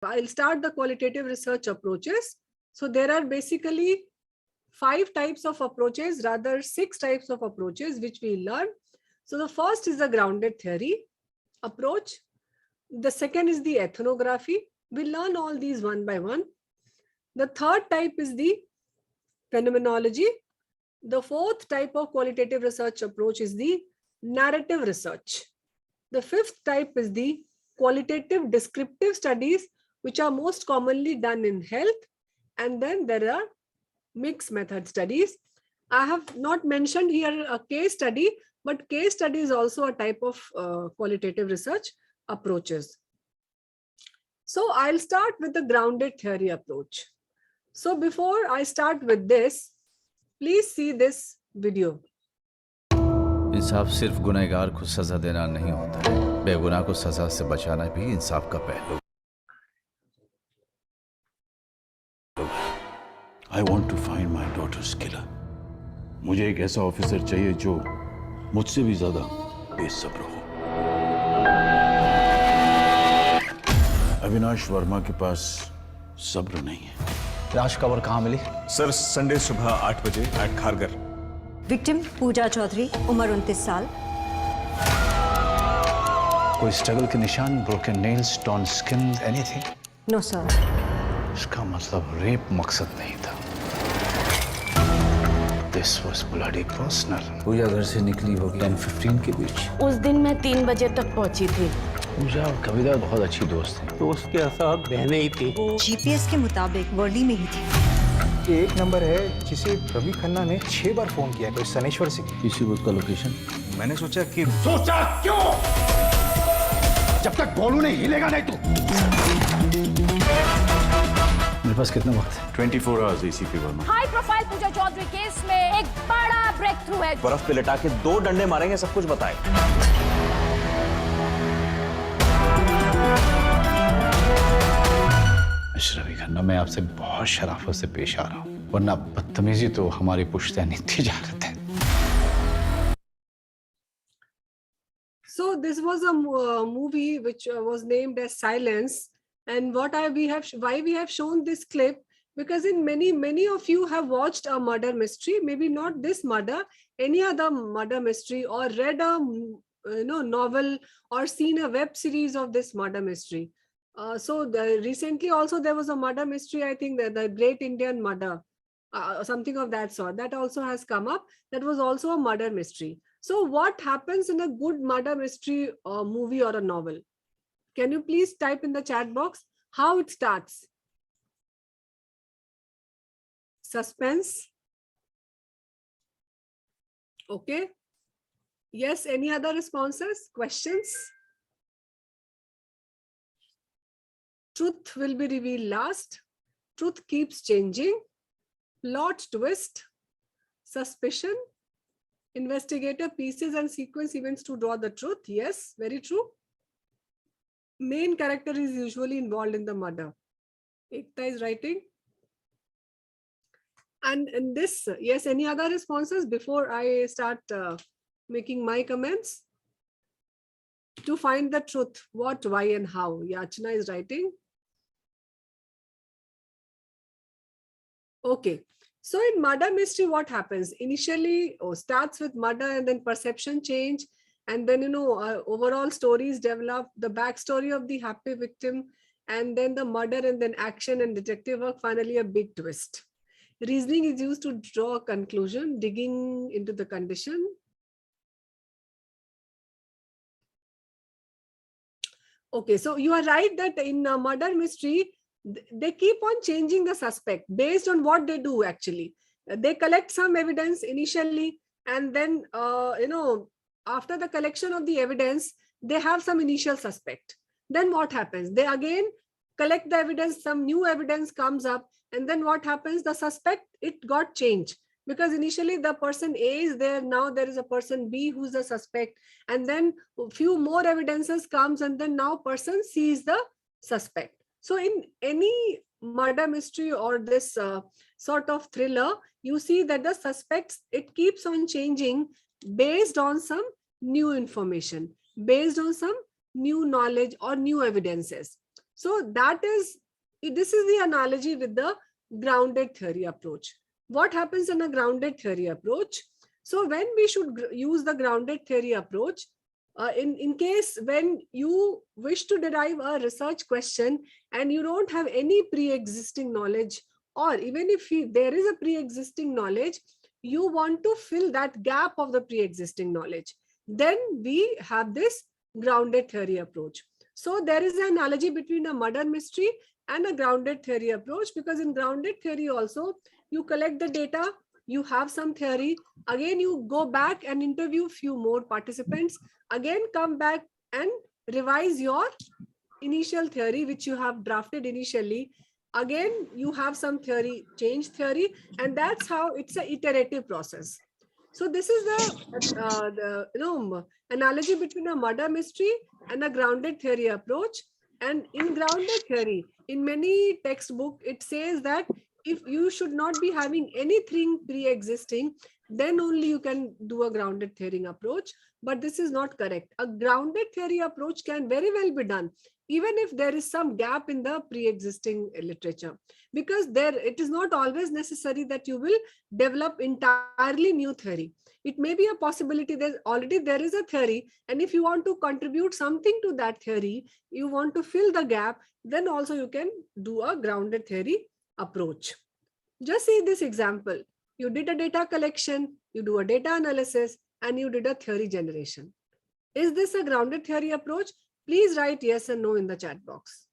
I'll start the qualitative research approaches. So there are basically 5 types of approaches, rather 6 types of approaches which we learn. So the first is the grounded theory approach. The second is the ethnography. We learn all these one by one. The third type is the phenomenology. The fourth type of qualitative research approach is the narrative research. The fifth type is the qualitative descriptive studies, which are most commonly done in health. And then there are mixed method studies. I have not mentioned here a case study, but case study is also a type of qualitative research approaches. So I'll start with the grounded theory approach. So before I start with this, please see this video. इंसाफ सिर्फ गुनहगार को सजा देना नहीं होता है, बेगुनाह को सजा से बचाना भी इंसाफ का पहलू। I want to find my daughter's killer. मुझे एक ऐसा ऑफिसर चाहिए जो मुझसे भी ज्यादा बेसब्र हो। अविनाश वर्मा के पास सब्र नहीं है। लाश कवर कहाँ मिली? सर, संडे सुबह 8 बजे एट खारगर। विक्टिम पूजा चौधरी, उम्र 29 साल। कोई स्ट्रगल के निशान, broken nails, torn skin, anything? No sir. इसका मतलब रेप मकसद नहीं था। This was bloody personal. पूजा घर से निकली होगी 10-15 के बीच। उस दिन मैं 3 बजे तक पहुंची थी। पूजा और कविता बहुत अच्छी दोस्त थी। दोस्त के साथ बहनें ही थी। जीपीएस के मुताबिक वर्ली में ही थी। एक नंबर है जिसे रवि खन्ना ने 6 बार फोन किया, कोई सनेश्वर से। किसी बुत का लोकेशन? मैंने सोचा कि क्यों? जब तक गोलू नहीं हिलेगा नहीं तू। मेरे पास कितना वक्त है? 24 hours ACP Verma. High profile Puja Chaudhary case में एक बड़ा ब्रेक थ्रू है। बर्फ पे लिटा के 2 डंडे मारेंगे, सब कुछ बताए। रवि खन्ना, मैं आपसे बहुत शराफत से पेश आ रहा हूँ, वरना बदतमीजी तो हमारी पुश्तैनी तिजारत है। So this was a movie which was named as Silence, and why we have shown this clip, because in many of you have watched a murder mystery, maybe not this murder, any other murder mystery, or read a novel or seen a web series of this murder mystery. Recently also there was a murder mystery, I think the Great Indian Murder, something of that sort, that also has come up. That was also a murder mystery. So what happens in a good murder mystery movie or a novel? Can you please type in the chat box how it starts? Suspense. Okay. Yes, any other responses, questions? Truth will be revealed last. Truth keeps changing. Plot twist. Suspicion. Investigator pieces and sequence events to draw the truth. Yes, very true. Main character is usually involved in the murder. Ekta is writing. And in this, yes, any other responses before I start making my comments? To find the truth, what, why, and how. Yachna is writing. Okay. So in murder mystery, what happens? Initially, starts with murder and then perception change. And then, overall stories develop, the backstory of the happy victim, and then the murder, and then action and detective work, finally a big twist. Reasoning is used to draw a conclusion, digging into the condition. Okay, so you are right that in a murder mystery, they keep on changing the suspect based on what they do actually. They collect some evidence initially, and then, after the collection of the evidence, they have some initial suspect. Then what happens? They again collect the evidence, some new evidence comes up, and then what happens? The suspect, it got changed. Because initially the person A is there, now there is a person B who's the suspect, and then a few more evidences comes, and then now person C is the suspect. So in any murder mystery or this sort of thriller, you see that the suspects, it keeps on changing based on some new information, based on some new knowledge or new evidences. So this is the analogy with the grounded theory approach. What happens in a grounded theory approach? So when we should use the grounded theory approach, in case when you wish to derive a research question and you don't have any pre-existing knowledge, or even if there is a pre-existing knowledge, you want to fill that gap of the pre-existing knowledge, then we have this grounded theory approach. So there is an analogy between a murder mystery and a grounded theory approach, because in grounded theory also, you collect the data, you have some theory, again you go back and interview few more participants, again come back and revise your initial theory which you have drafted initially, again you have some theory, change theory, and that's how it's an iterative process. So this is the analogy between a murder mystery and a grounded theory approach. And in grounded theory, in many textbook, it says that if you should not be having anything pre-existing, then only you can do a grounded theory approach. But this is not correct. A grounded theory approach can very well be done, even if there is some gap in the pre-existing literature, because it is not always necessary that you will develop entirely new theory. It may be a possibility that already there is a theory, and if you want to contribute something to that theory, you want to fill the gap, then also you can do a grounded theory approach. Just see this example. You did a data collection, you do a data analysis, and you did a theory generation. Is this a grounded theory approach? Please write yes and no in the chat box.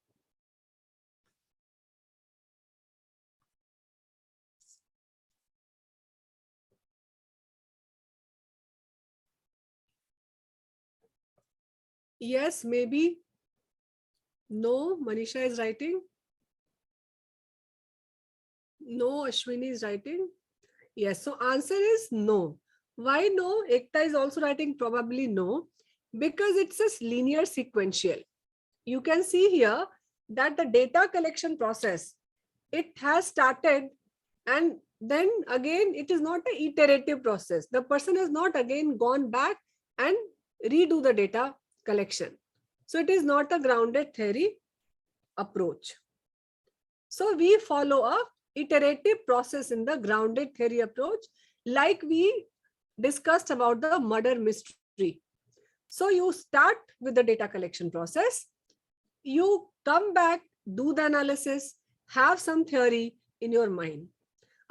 Yes, maybe. No, Manisha is writing. No, Ashwini is writing. Yes, so answer is no. Why no? Ekta is also writing probably no, because it's a linear sequential. You can see here that the data collection process, it has started, and then again, it is not an iterative process. The person has not again gone back and redo the data collection. So it is not a grounded theory approach. So we follow a iterative process in the grounded theory approach, like we discussed about the murder mystery. So you start with the data collection process, you come back, do the analysis, have some theory in your mind.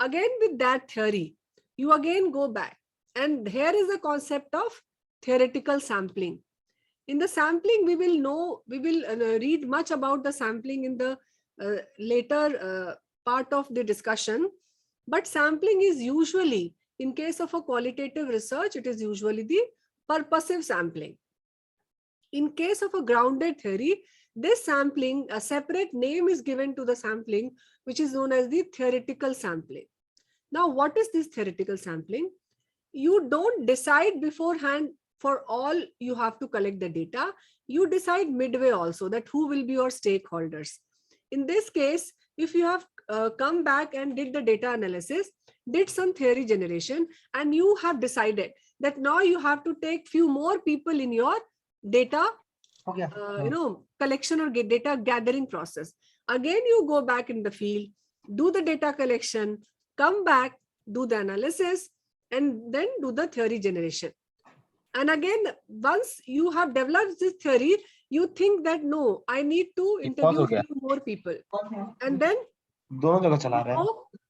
Again, with that theory, you again go back. And here is the concept of theoretical sampling. In the sampling, we will read much about the sampling in the later part of the discussion. But sampling is usually, in case of a qualitative research, it is usually the purposive sampling. In case of a grounded theory, this sampling, a separate name is given to the sampling, which is known as the theoretical sampling. Now, what is this theoretical sampling? You don't decide beforehand for all you have to collect the data. You decide midway also that who will be your stakeholders. In this case, if you have come back and did the data analysis, did some theory generation, and you have decided that now you have to take few more people in your data collection or data gathering process. Again, you go back in the field, do the data collection, come back, do the analysis, and then do the theory generation. And again, once you have developed this theory, you think that no, I need to interview few more people. And then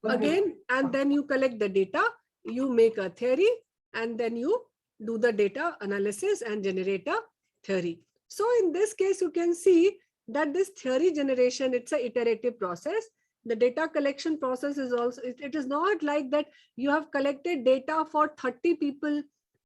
again, and then you collect the data, you make a theory, and then you do the data analysis and generate a theory. So in this case, you can see that this theory generation, it's an iterative process. The data collection process is also, it is not like that you have collected data for 30 people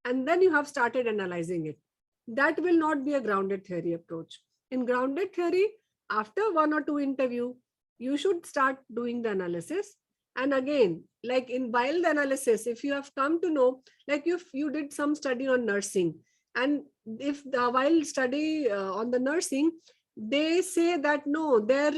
and then you have started analyzing it. That will not be a grounded theory approach. In grounded theory, after 1 or 2 interview, you should start doing the analysis. And again, like in while the analysis, if you have come to know, like if you did some study on nursing, and if while study on the nursing, they say that no, their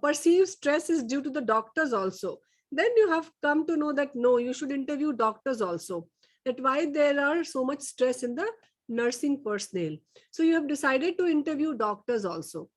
perceived stress is due to the doctors also, then you have come to know that no, you should interview doctors also, that why there are so much stress in the nursing personnel. So you have decided to interview doctors also.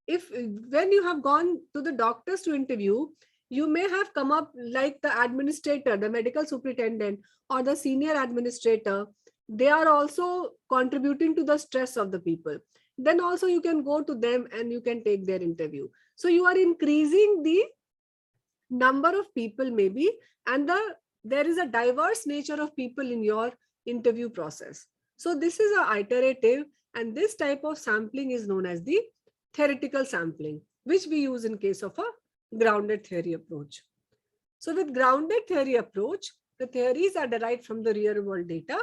if when you have gone to the doctors to interview, you may have come up like the administrator, the medical superintendent, or the senior administrator. They are also contributing to the stress of the people. Then also you can go to them and you can take their interview. So you are increasing the number of people maybe, and there is a diverse nature of people in your interview process. So this is a iterative, and this type of sampling is known as the theoretical sampling, which we use in case of a grounded theory approach. So with grounded theory approach, the theories are derived from the real world data,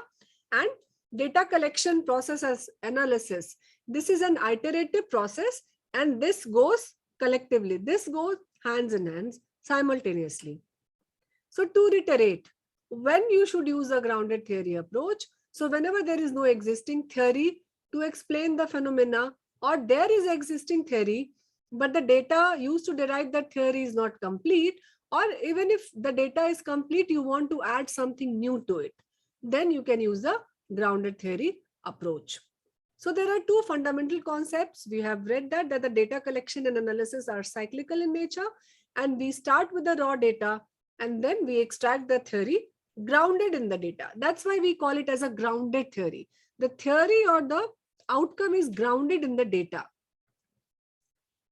and data collection process as analysis. This is an iterative process, and this goes collectively. This goes hands in hands simultaneously. So to reiterate, when you should use a grounded theory approach, so whenever there is no existing theory to explain the phenomena, or there is existing theory, but the data used to derive that theory is not complete, or even if the data is complete, you want to add something new to it, then you can use the grounded theory approach. So there are two fundamental concepts. We have read that the data collection and analysis are cyclical in nature, and we start with the raw data and then we extract the theory grounded in the data. That's why we call it as a grounded theory. The theory or the outcome is grounded in the data.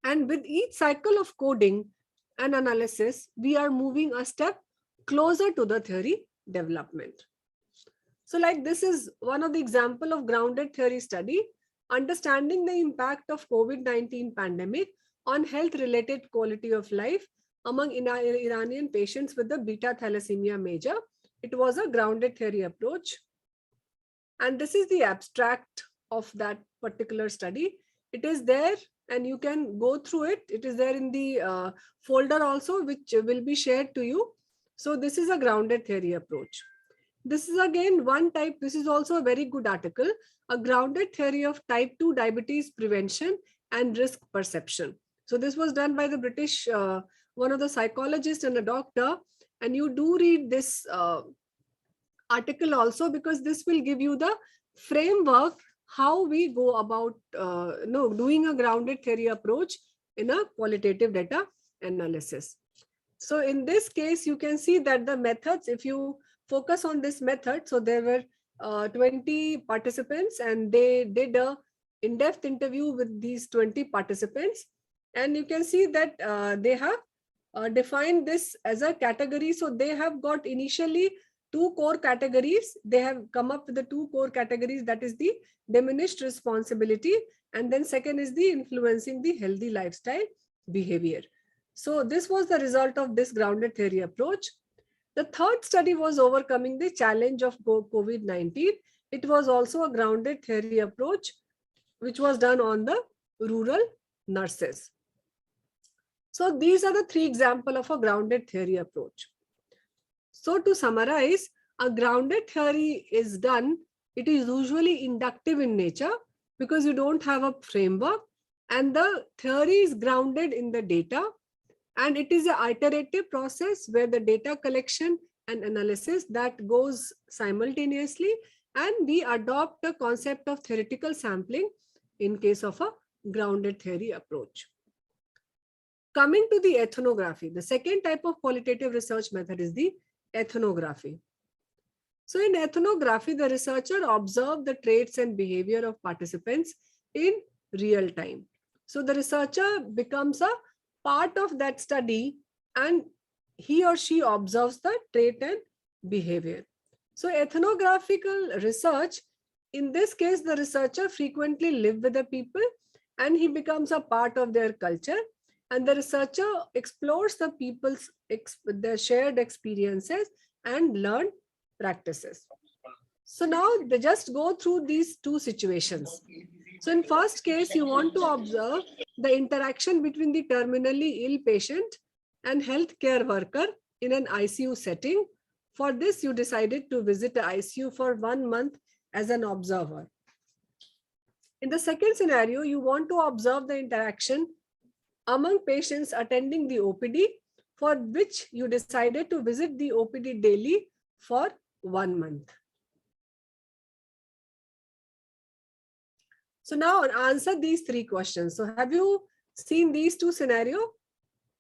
And with each cycle of coding and analysis, we are moving a step closer to the theory development. So like this is one of the example of grounded theory study, understanding the impact of COVID-19 pandemic on health related quality of life among Iranian patients with the beta thalassemia major. It was a grounded theory approach. And this is the abstract of that particular study. It is there and you can go through it. It is there in the folder also, which will be shared to you. So this is a grounded theory approach. This is again one type. This is also a very good article, a grounded theory of type 2 diabetes prevention and risk perception. So this was done by the British, one of the psychologists and a doctor. And you do read this article also, because this will give you the framework how we go about doing a grounded theory approach in a qualitative data analysis. So in this case, you can see that the methods, if you focus on this method, so there were 20 participants and they did a in-depth interview with these 20 participants. And you can see that they have defined this as a category. So they have got initially 2 core categories. They have come up with the 2 core categories, that is the diminished responsibility, and then second is the influencing the healthy lifestyle behavior. So this was the result of this grounded theory approach. The third study was overcoming the challenge of COVID-19. It was also a grounded theory approach, which was done on the rural nurses. So these are the 3 examples of a grounded theory approach. So to summarize, a grounded theory is done. It is usually inductive in nature because you don't have a framework, and the theory is grounded in the data. And it is an iterative process where the data collection and analysis that goes simultaneously, and we adopt the concept of theoretical sampling in case of a grounded theory approach. Coming to the ethnography, the second type of qualitative research method is the ethnography. So in ethnography, the researcher observed the traits and behavior of participants in real time. So the researcher becomes a part of that study and he or she observes the trait and behavior. So ethnographical research, in this case, the researcher frequently lives with the people and he becomes a part of their culture, and the researcher explores the people's their shared experiences and learned practices. So now they just go through these 2 situations. So in first case, you want to observe the interaction between the terminally ill patient and healthcare worker in an ICU setting. For this, you decided to visit the ICU for 1 month as an observer. In the second scenario, you want to observe the interaction among patients attending the OPD, for which you decided to visit the OPD daily for 1 month. So now answer these 3 questions. So have you seen these two scenarios?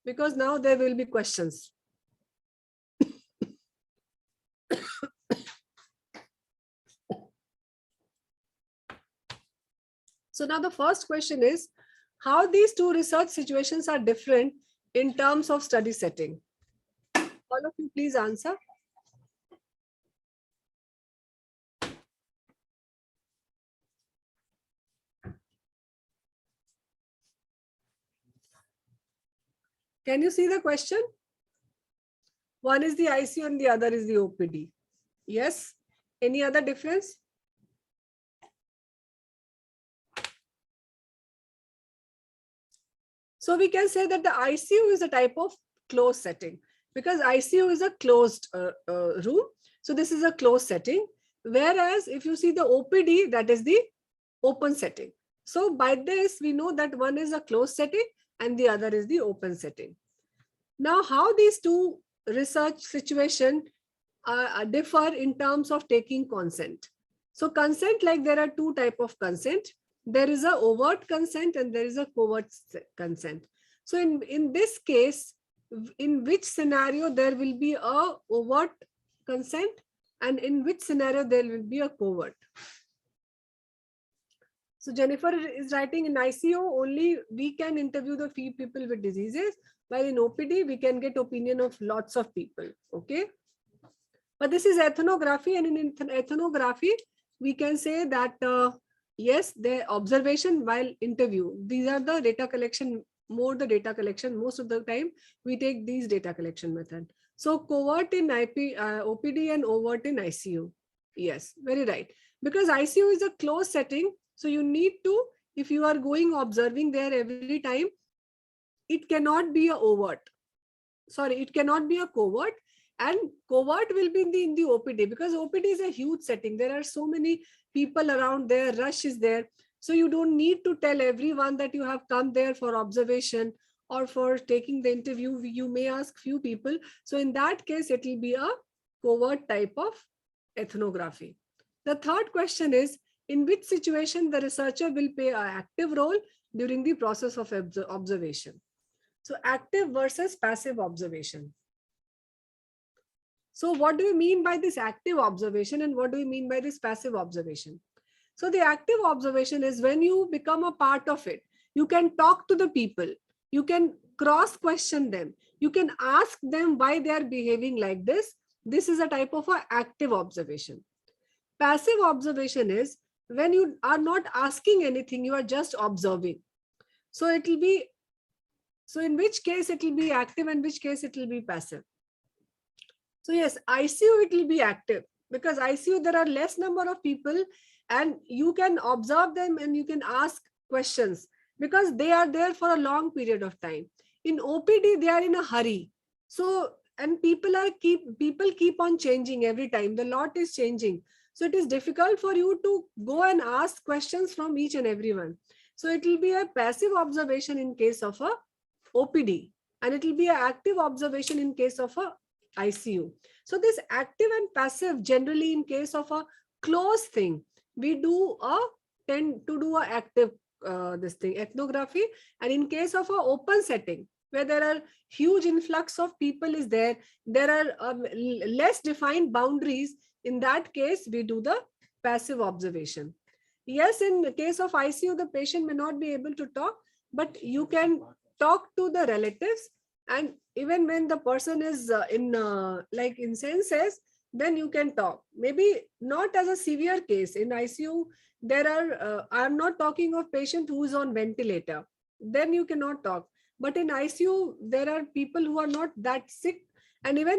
Because now there will be questions. So now the first question is how these two research situations are different in terms of study setting. All of you please answer. Can you see the question? One is the ICU and the other is the OPD. Yes. Any other difference? So we can say that the ICU is a type of closed setting because ICU is a closed room. So this is a closed setting. Whereas if you see the OPD, that is the open setting. So by this, we know that one is a closed setting and the other is the open setting. Now, how these two research situations differ in terms of taking consent. So consent, like there are two types of consent. There is a overt consent and there is a covert consent. So in this case, in which scenario there will be a overt consent and in which scenario there will be a covert. So Jennifer is writing in ICU only we can interview the few people with diseases, while in OPD we can get opinion of lots of people. Okay. But this is ethnography, and in ethnography we can say that yes, the observation while interview. These are the data collection, the data collection. Most of the time we take these data collection method. So covert in OPD and overt in ICU. Yes, very right. Because ICU is a closed setting. So you need to, if you are going observing there every time, it cannot be a overt. Sorry, it cannot be a covert. And covert will be in the OPD because OPD is a huge setting. There are so many people around there, rush is there. So you don't need to tell everyone that you have come there for observation or for taking the interview. You may ask few people. So in that case, it will be a covert type of ethnography. The third question is, in which situation the researcher will play an active role during the process of observation. So active versus passive observation. So what do you mean by this active observation and what do you mean by this passive observation? So the active observation is when you become a part of it. You can talk to the people. You can cross question them. You can ask them why they are behaving like this. This is a type of an active observation. Passive observation is when you are not asking anything, you are just observing. So it will be, so in which case it will be active and which case it will be passive. So yes, ICU it will be active because ICU there are less number of people and you can observe them and you can ask questions because they are there for a long period of time. In OPD they are in a hurry. So and people keep on changing every time. The lot is changing. So it is difficult for you to go and ask questions from each and everyone. So it will be a passive observation in case of a OPD and it will be an active observation in case of a ICU. So this active and passive generally in case of a close thing, we tend to do a active ethnography, and in case of a open setting where there are huge influx of people is there are less defined boundaries. In that case, we do the passive observation. Yes, in the case of ICU, the patient may not be able to talk, but you can talk to the relatives. And even when the person is in senses, then you can talk. Maybe not as a severe case. In ICU, there are, I'm not talking of patient who is on ventilator. Then you cannot talk. But in ICU, there are people who are not that sick. And even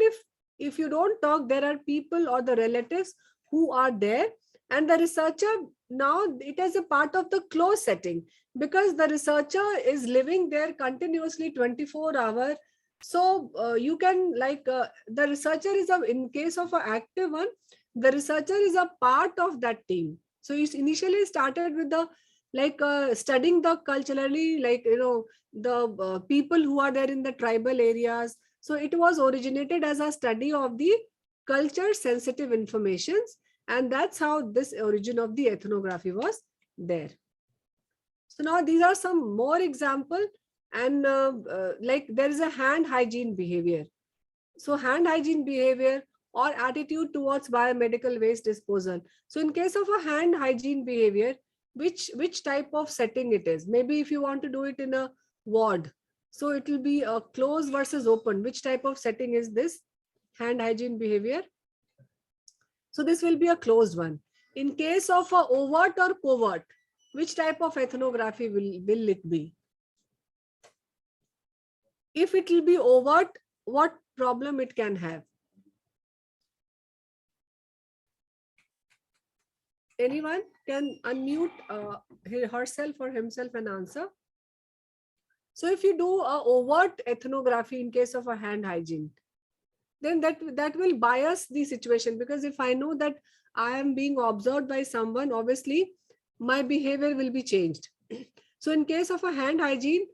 if you don't talk, there are people or the relatives who are there. And the researcher, now it is a part of the closed setting because the researcher is living there continuously 24 hours. So you can the researcher is in case of an active one, the researcher is a part of that team. So it initially started with the studying the culturally, the people who are there in the tribal areas. So it was originated as a study of the culture sensitive informations. And that's how this origin of the ethnography was there. So now these are some more examples And like there is a hand hygiene behavior. So hand hygiene behavior or attitude towards biomedical waste disposal. So in case of a hand hygiene behavior, which type of setting it is? Maybe if you want to do it in a ward, so it will be a closed versus open. Which type of setting is this hand hygiene behavior? So this will be a closed one. In case of a overt or covert, which type of ethnography will it be? If it will be overt, what problem it can have? Anyone can unmute herself or himself and answer. So if you do a overt ethnography in case of a hand hygiene, then that will bias the situation, because if I know that I am being observed by someone, obviously my behavior will be changed. So in case of a hand hygiene,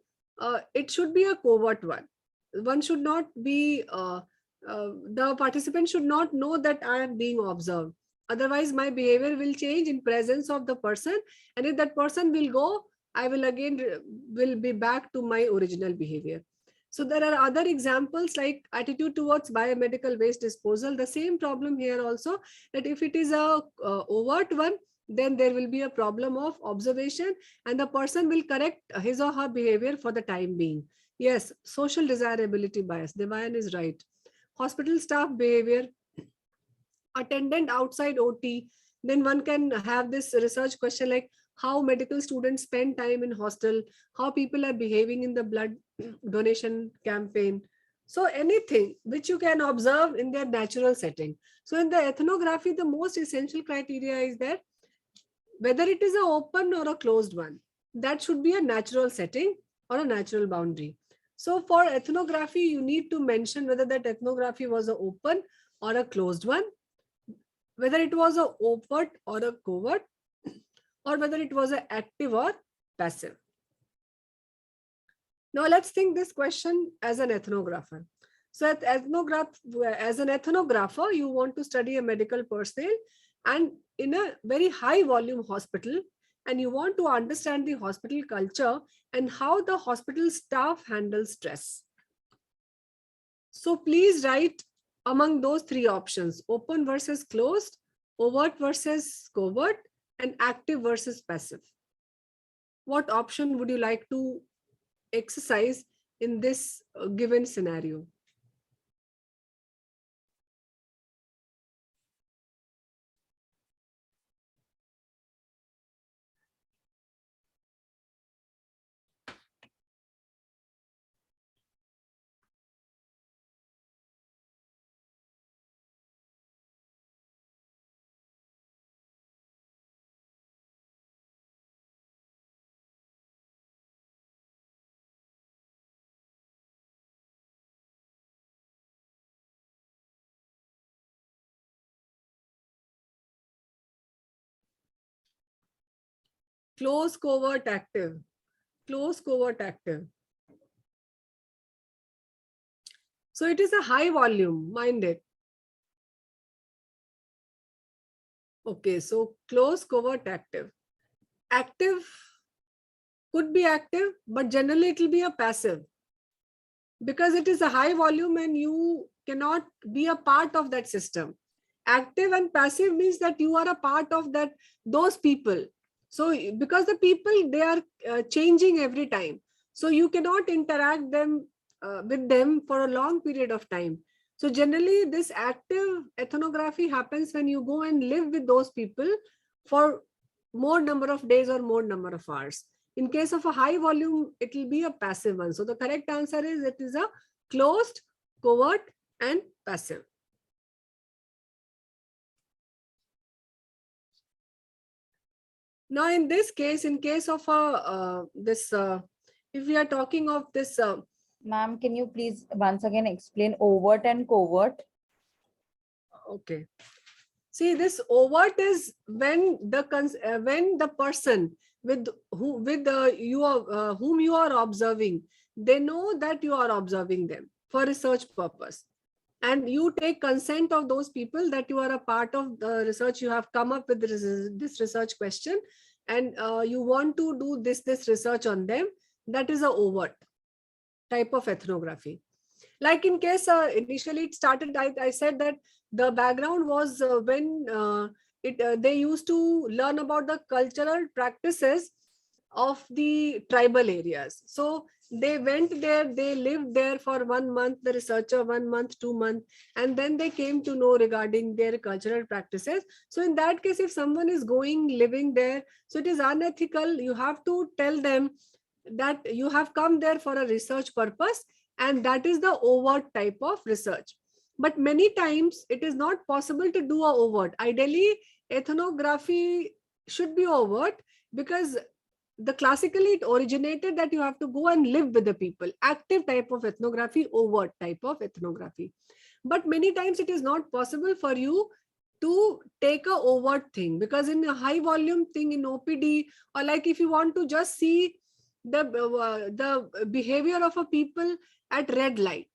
it should be a covert one. One should not be, the participant should not know that I am being observed. Otherwise, my behavior will change in presence of the person. And if that person will go, I will again will be back to my original behavior. So there are other examples like attitude towards biomedical waste disposal. The same problem here also, that if it is a overt one, then there will be a problem of observation and the person will correct his or her behavior for the time being. Yes, social desirability bias. Devayan is right. Hospital staff behavior, attendant outside OT. Then one can have this research question like how medical students spend time in hostel, how people are behaving in the blood donation campaign. So anything which you can observe in their natural setting. So in the ethnography, the most essential criteria is that whether it is an open or a closed one, that should be a natural setting or a natural boundary. So for ethnography, you need to mention whether that ethnography was an open or a closed one, whether it was a overt or a covert, or whether it was an active or passive. Now let's think this question as an ethnographer. So as an ethnographer, you want to study a medical personnel and in a very high volume hospital, and you want to understand the hospital culture and how the hospital staff handles stress. So please write among those three options: open versus closed, overt versus covert, and active versus passive. What option would you like to exercise in this given scenario? Close, covert, active. Close, covert, active. So it is a high volume, mind it. Okay, so close, covert, active. Active could be active, but generally it will be a passive, because it is a high volume and you cannot be a part of that system. Active and passive means that you are a part of those people. So because the people, they are changing every time, so you cannot interact with them for a long period of time. So generally this active ethnography happens when you go and live with those people for more number of days or more number of hours. In case of a high volume, it will be a passive one. So the correct answer is it is a closed, covert, and passive. Now, in this case, in case of if we are talking of this, Ma'am, can you please once again explain overt and covert? okay. See, this overt is when the person whom you are observing, they know that you are observing them for research purpose, and you take consent of those people that you are a part of the research. You have come up with this research question, and you want to do this research on them. That is a overt. type of ethnography. Like in case initially it started, I said that the background was when they used to learn about the cultural practices of the tribal areas. So they went there, they lived there for 1 month, the researcher 1 month, 2 months, and then they came to know regarding their cultural practices. So in that case, if someone is living there, so it is unethical. You have to tell them that you have come there for a research purpose, and that is the overt type of research. But many times it is not possible to do a overt. Ideally, ethnography should be overt, because the classically it originated that you have to go and live with the people. Active type of ethnography, overt type of ethnography. But many times it is not possible for you to take a overt thing, because in a high volume thing in OPD, or like if you want to just see the behavior of a people at red light,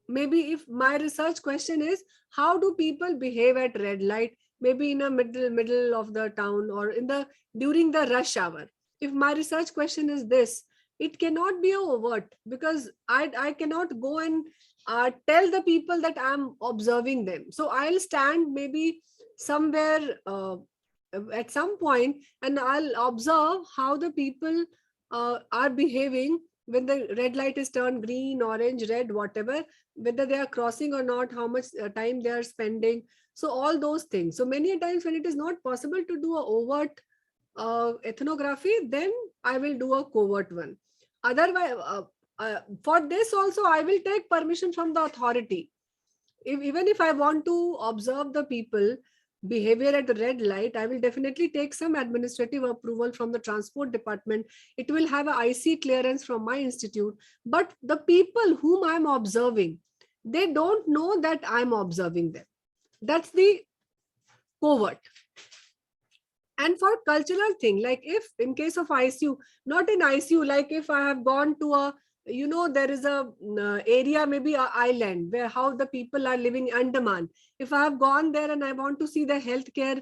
maybe if my research question is how do people behave at red light, maybe in a middle of the town or in the during the rush hour, if my research question is this, it cannot be a overt, because I cannot go and tell the people that I'm observing them. So I'll stand maybe somewhere at some point, and I'll observe how the people are behaving when the red light is turned green, orange, red, whatever, whether they are crossing or not, how much time they are spending. So all those things. So many times when it is not possible to do a overt ethnography, then I will do a covert one. Otherwise, for this also, I will take permission from the authority. Even if I want to observe the people behavior at the red light, I will definitely take some administrative approval from the transport department. It will have an IC clearance from my institute. But the people whom I'm observing, they don't know that I'm observing them. That's the covert. And for cultural thing, like if in case of ICU, not in ICU, like if I have gone to a, there is a area, maybe an island where how the people are living in Andaman. If I have gone there and I want to see the healthcare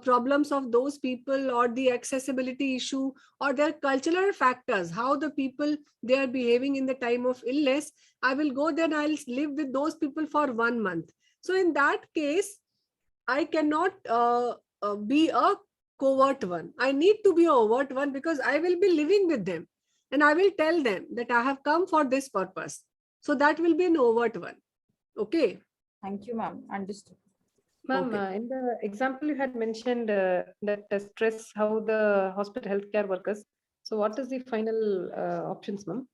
problems of those people, or the accessibility issue, or their cultural factors, how the people they are behaving in the time of illness, I will go there and I'll live with those people for 1 month. So in that case, I cannot be a covert one. I need to be a overt one, because I will be living with them and I will tell them that I have come for this purpose. So that will be an overt one. Okay. Thank you, ma'am. Understood. Ma'am, in the example you had mentioned that stress how the hospital healthcare workers. So what is the final options, ma'am?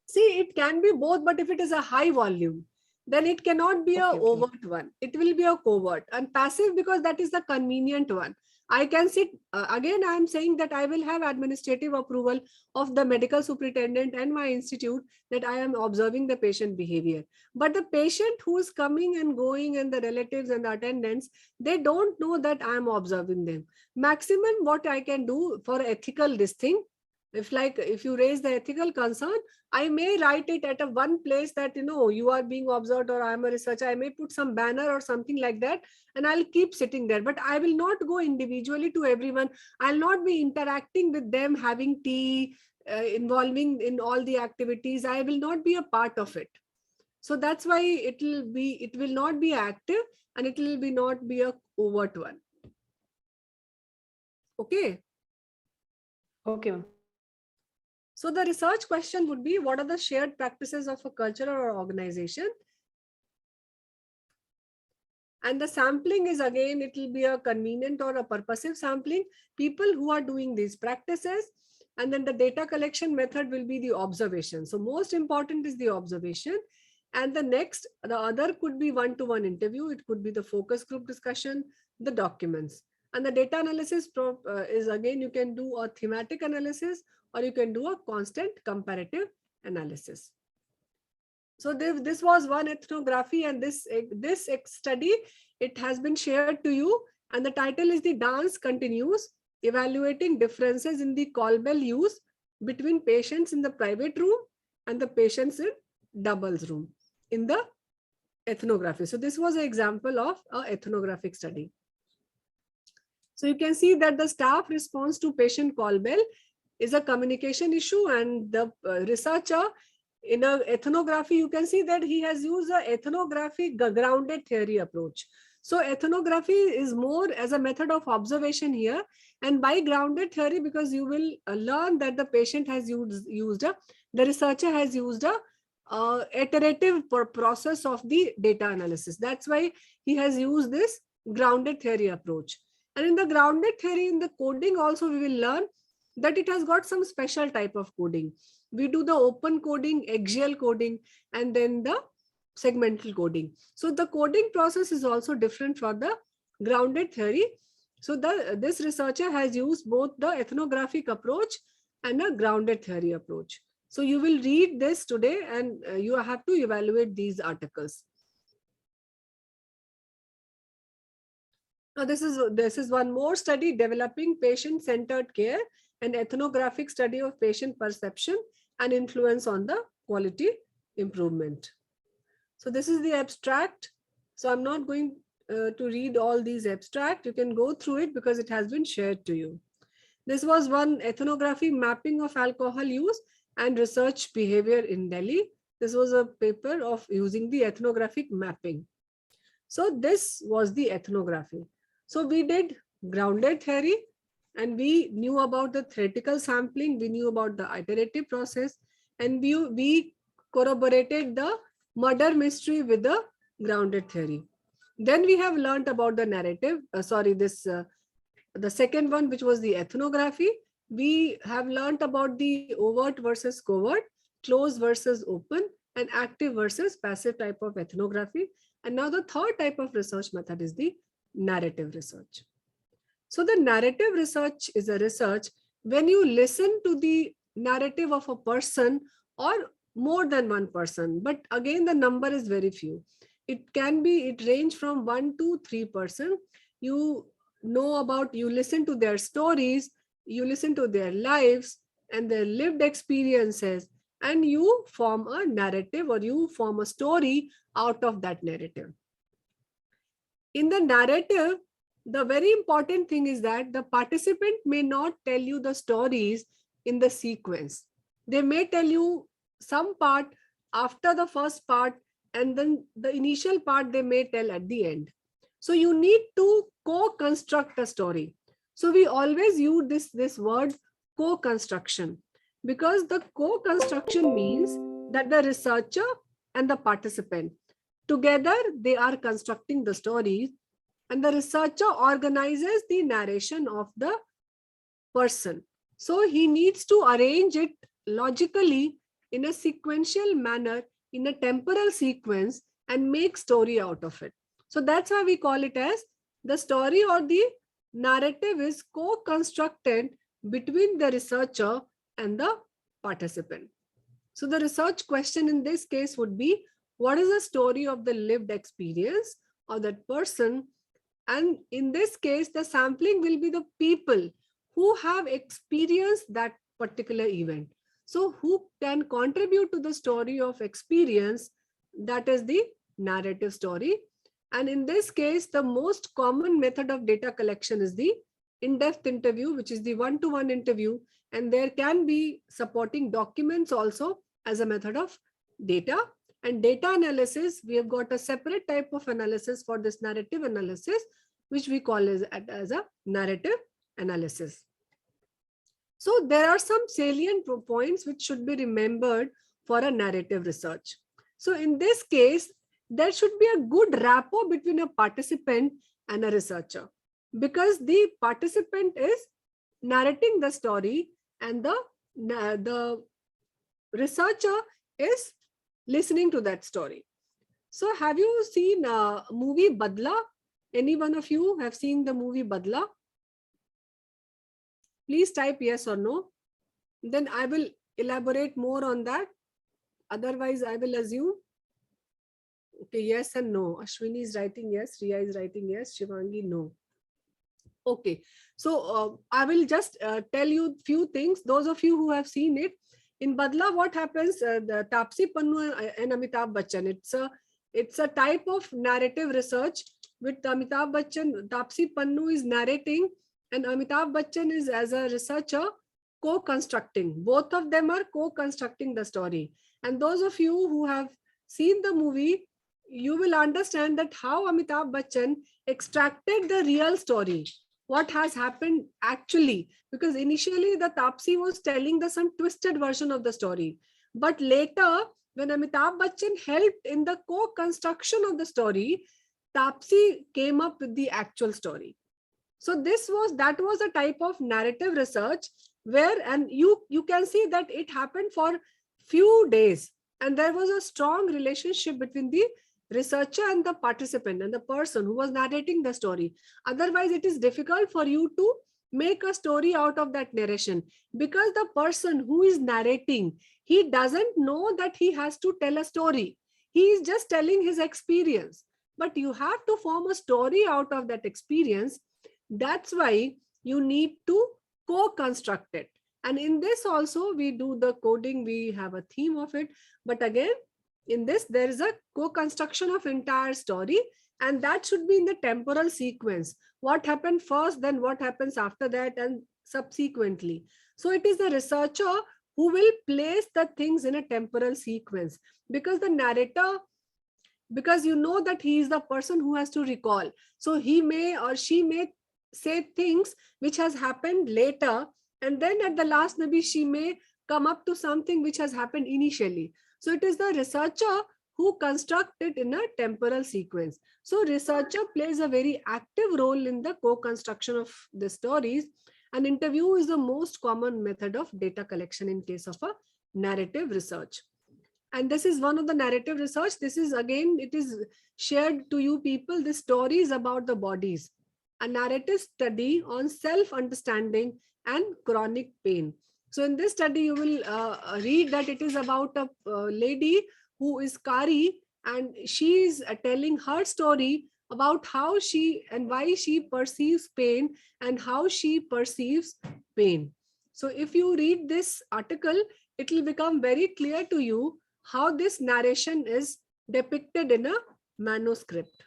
See, it can be both, but if it is a high volume, then it cannot be a overt one. It will be a covert and passive, because that is the convenient one. I can sit, again, I am saying that I will have administrative approval of the medical superintendent and my institute that I am observing the patient behavior. But the patient who is coming and going and the relatives and the attendants, they don't know that I am observing them. Maximum what I can do for ethical this thing, if you raise the ethical concern, I may write it at a one place that, you are being observed or I am a researcher. I may put some banner or something like that, and I'll keep sitting there. But I will not go individually to everyone. I'll not be interacting with them, having tea, involving in all the activities. I will not be a part of it. So that's why it will not be active, and it will not be a overt one. Okay. Okay. So the research question would be, what are the shared practices of a culture or organization? And the sampling is, again, it will be a convenient or a purposive sampling, people who are doing these practices. And then the data collection method will be the observation. So most important is the observation. And the other could be one-to-one interview. It could be the focus group discussion, the documents. And the data analysis is, again, you can do a thematic analysis, or you can do a constant comparative analysis. So this was one ethnography, and this study, it has been shared to you, and the title is The Dance Continues, Evaluating Differences in the Call Bell Use Between Patients in the Private Room and the Patients in Doubles Room in the ethnography. So this was an example of an ethnographic study. So you can see that the staff response to patient call bell is a communication issue, and the researcher In a ethnography, you can see that he has used a ethnographic grounded theory approach. So ethnography is more as a method of observation here, and by grounded theory, because you will learn that the patient has the researcher has used a iterative process of the data analysis. That's why he has used this grounded theory approach. And in the grounded theory, in the coding also, we will learn that it has got some special type of coding. We do the open coding, axial coding, and then the segmental coding. So the coding process is also different for the grounded theory. So this researcher has used both the ethnographic approach and a grounded theory approach. So you will read this today, and you have to evaluate these articles. Now this is one more study, developing patient-centered care, an ethnographic study of patient perception and influence on the quality improvement. So this is the abstract. So I'm not going to read all these abstract. You can go through it because it has been shared to you. This was one ethnography mapping of alcohol use and research behavior in Delhi. This was a paper of using the ethnographic mapping. So this was the ethnography. So we did grounded theory, and we knew about the theoretical sampling, we knew about the iterative process, and we corroborated the murder mystery with the grounded theory. Then we have learned about the narrative, the second one, which was the ethnography. We have learned about the overt versus covert, closed versus open, and active versus passive type of ethnography. And now the third type of research method is the narrative research. So the narrative research is a research when you listen to the narrative of a person or more than one person, but again the number is very few. It range from 1 to 3%. You listen to their stories, you listen to their lives and their lived experiences, and you form a narrative, or you form a story out of that narrative. In the narrative, the very important thing is that the participant may not tell you the stories in the sequence. They may tell you some part after the first part, and then the initial part they may tell at the end. So you need to co-construct a story. So we always use this word co-construction, because the co-construction means that the researcher and the participant together, they are constructing the stories, and the researcher organizes the narration of the person. So he needs to arrange it logically in a sequential manner, in a temporal sequence, and make story out of it. So that's why we call it as the story, or the narrative is co-constructed between the researcher and the participant. So the research question in this case would be, what is the story of the lived experience of that person? And in this case, the sampling will be the people who have experienced that particular event. So who can contribute to the story of experience, that is the narrative story. And in this case, the most common method of data collection is the in-depth interview, which is the one-to-one interview. And there can be supporting documents also as a method of data. And data analysis, we have got a separate type of analysis for this narrative analysis, which we call as a narrative analysis. So there are some salient points which should be remembered for a narrative research. So in this case, there should be a good rapport between a participant and a researcher, because the participant is narrating the story and the researcher is listening to that story. So have you seen a movie Badla? Any one of you have seen the movie Badla? Please type yes or no. Then I will elaborate more on that. Otherwise, I will assume. Okay, yes and no. Ashwini is writing yes, Riya is writing yes, Shivangi no. Okay, so I will just tell you few things. Those of you who have seen it, in Badla, what happens? The Taapsee Pannu and Amitabh Bachchan. It's a type of narrative research with Amitabh Bachchan. Taapsee Pannu is narrating, and Amitabh Bachchan is, as a researcher, co-constructing. Both of them are co-constructing the story. And those of you who have seen the movie, you will understand that how Amitabh Bachchan extracted the real story, what has happened actually, because initially the Tapsi was telling some twisted version of the story, but later when Amitabh Bachchan helped in the co-construction of the story, Tapsi came up with the actual story. So that was a type of narrative research where, and you can see that it happened for few days, and there was a strong relationship between the researcher and the participant and the person who was narrating the story. Otherwise, it is difficult for you to make a story out of that narration, because the person who is narrating, he doesn't know that he has to tell a story. He is just telling his experience, but you have to form a story out of that experience. That's why you need to co-construct it. And in this also, we do the coding, we have a theme of it. But again, in this, there is a co-construction of entire story, and that should be in the temporal sequence. What happened first, then what happens after that, and subsequently. So it is the researcher who will place the things in a temporal sequence, because the narrator, because you know that he is the person who has to recall. So he may or she may say things which has happened later, and then at the last maybe she may come up to something which has happened initially. So it is the researcher who construct it in a temporal sequence. So researcher plays a very active role in the co-construction of the stories, and interview is the most common method of data collection in case of a narrative research. And this is one of the narrative research. This is again, it is shared to you people, the stories about the bodies, a narrative study on self-understanding and chronic pain. So in this study, you will read that it is about a lady who is Kari, and she is telling her story about how she and why she perceives pain and how she perceives pain. So if you read this article, it will become very clear to you how this narration is depicted in a manuscript.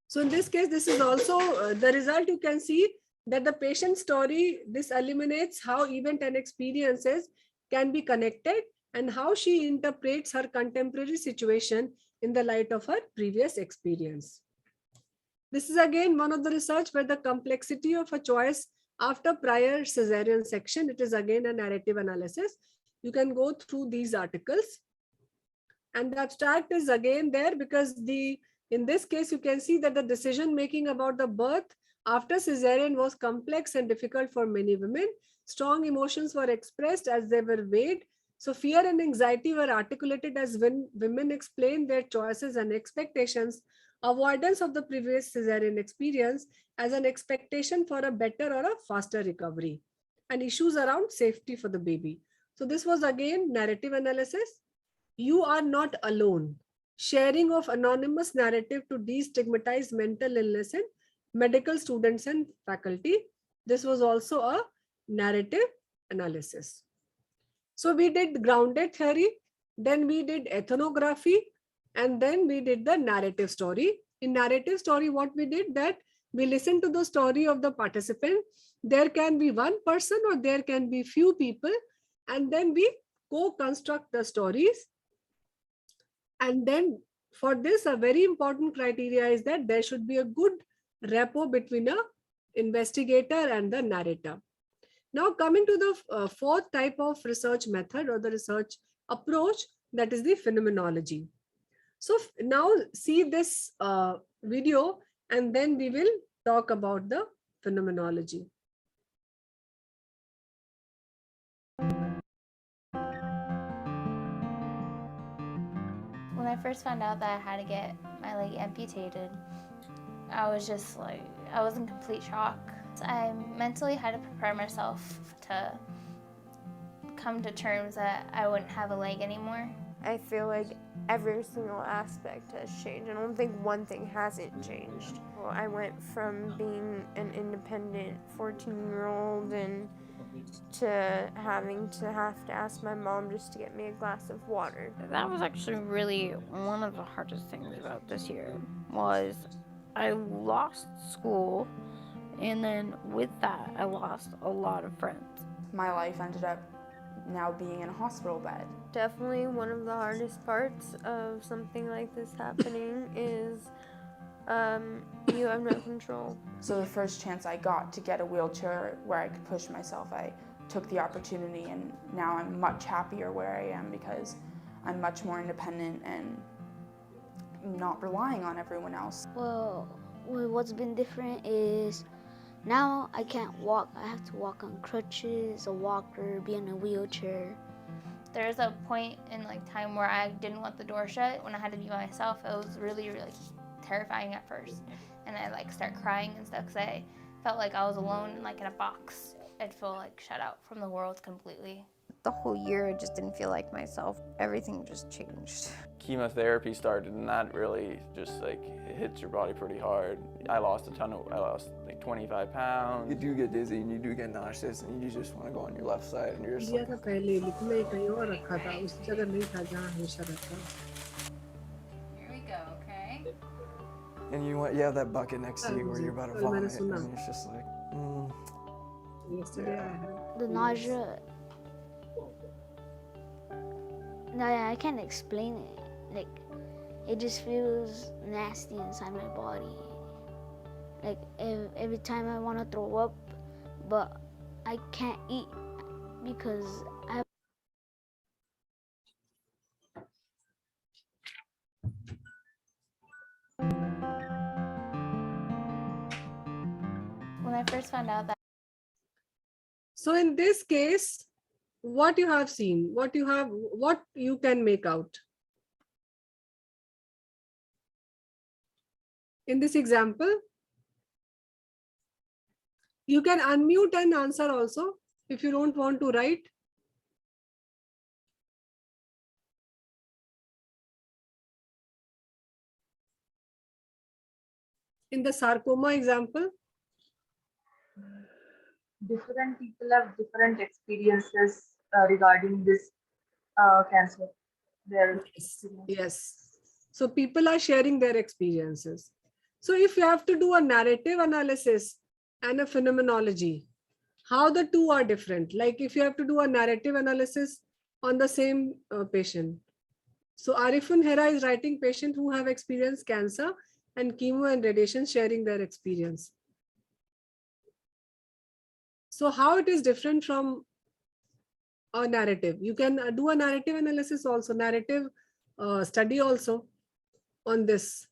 So in this case, this is also the result. You can see that the patient story, this eliminates how event and experiences can be connected and how she interprets her contemporary situation in the light of her previous experience. This is again one of the research where the complexity of a choice after prior cesarean section, it is again a narrative analysis. You can go through these articles, and the abstract is again there because in this case, you can see that the decision making about the birth after cesarean was complex and difficult for many women. Strong emotions were expressed as they were weighed. So fear and anxiety were articulated as when women explained their choices and expectations, avoidance of the previous cesarean experience as an expectation for a better or a faster recovery, and issues around safety for the baby. So this was again narrative analysis. You are not alone. Sharing of anonymous narrative to destigmatize mental illness in medical students and faculty. This was also a narrative analysis. So we did grounded theory, then we did ethnography, and then we did the narrative story. In narrative story, what we did that we listened to the story of the participant. There can be one person or there can be few people, and then we co-construct the stories. And then for this, a very important criteria is that there should be a good rapport between a investigator and the narrator. Now coming to the fourth type of research method or the research approach, that is the phenomenology. So now see this video, and then we will talk about the phenomenology. When I first found out that I had to get my leg amputated, I was just like, I was in complete shock. I mentally had to prepare myself to come to terms that I wouldn't have a leg anymore. I feel like every single aspect has changed. I don't think one thing hasn't changed. Well, I went from being an independent 14-year-old and to having to ask my mom just to get me a glass of water. That was actually really one of the hardest things about this year was I lost school, and then with that I lost a lot of friends. My life ended up now being in a hospital bed. Definitely one of the hardest parts of something like this happening is you have no control. So the first chance I got to get a wheelchair where I could push myself, I took the opportunity, and now I'm much happier where I am because I'm much more independent and not relying on everyone else. Well, what's been different is now I can't walk. I have to walk on crutches, a walker, be in a wheelchair. There's a point in like time where I didn't want the door shut. When I had to be by myself, it was really, really terrifying at first. And I like start crying and stuff because I felt like I was alone and like in a box. I'd feel like shut out from the world completely. The whole year I just didn't feel like myself. Everything just changed. Chemotherapy started, and that really just like it hits your body pretty hard. I lost like 25 pounds. You do get dizzy and you do get nauseous and you just want to go on your left side and you're just दिया like, था पहले लेकिन मैं कहीं और रखा था उस जगह नहीं था जहाँ हमेशा रखा. Here we go, okay? and you have that bucket next to you where you're about to vomit and it's just like, Yesterday I had. The nausea, I can't explain it. Like, it just feels nasty inside my body. Like, every time I want to throw up, but I can't eat because I have. When I first found out that. So in this case, what you have seen, what you can make out. In this example, you can unmute and answer also if you don't want to write. In the sarcoma example, Different people have different experiences regarding this cancer. Yes. So people are sharing their experiences. So if you have to do a narrative analysis and a phenomenology, how the two are different. Like if you have to do a narrative analysis on the same patient. So Arifun Hera is writing patient who have experienced cancer and chemo and radiation, sharing their experience. So how it is different from a narrative? You can do a narrative analysis also, narrative study also on this.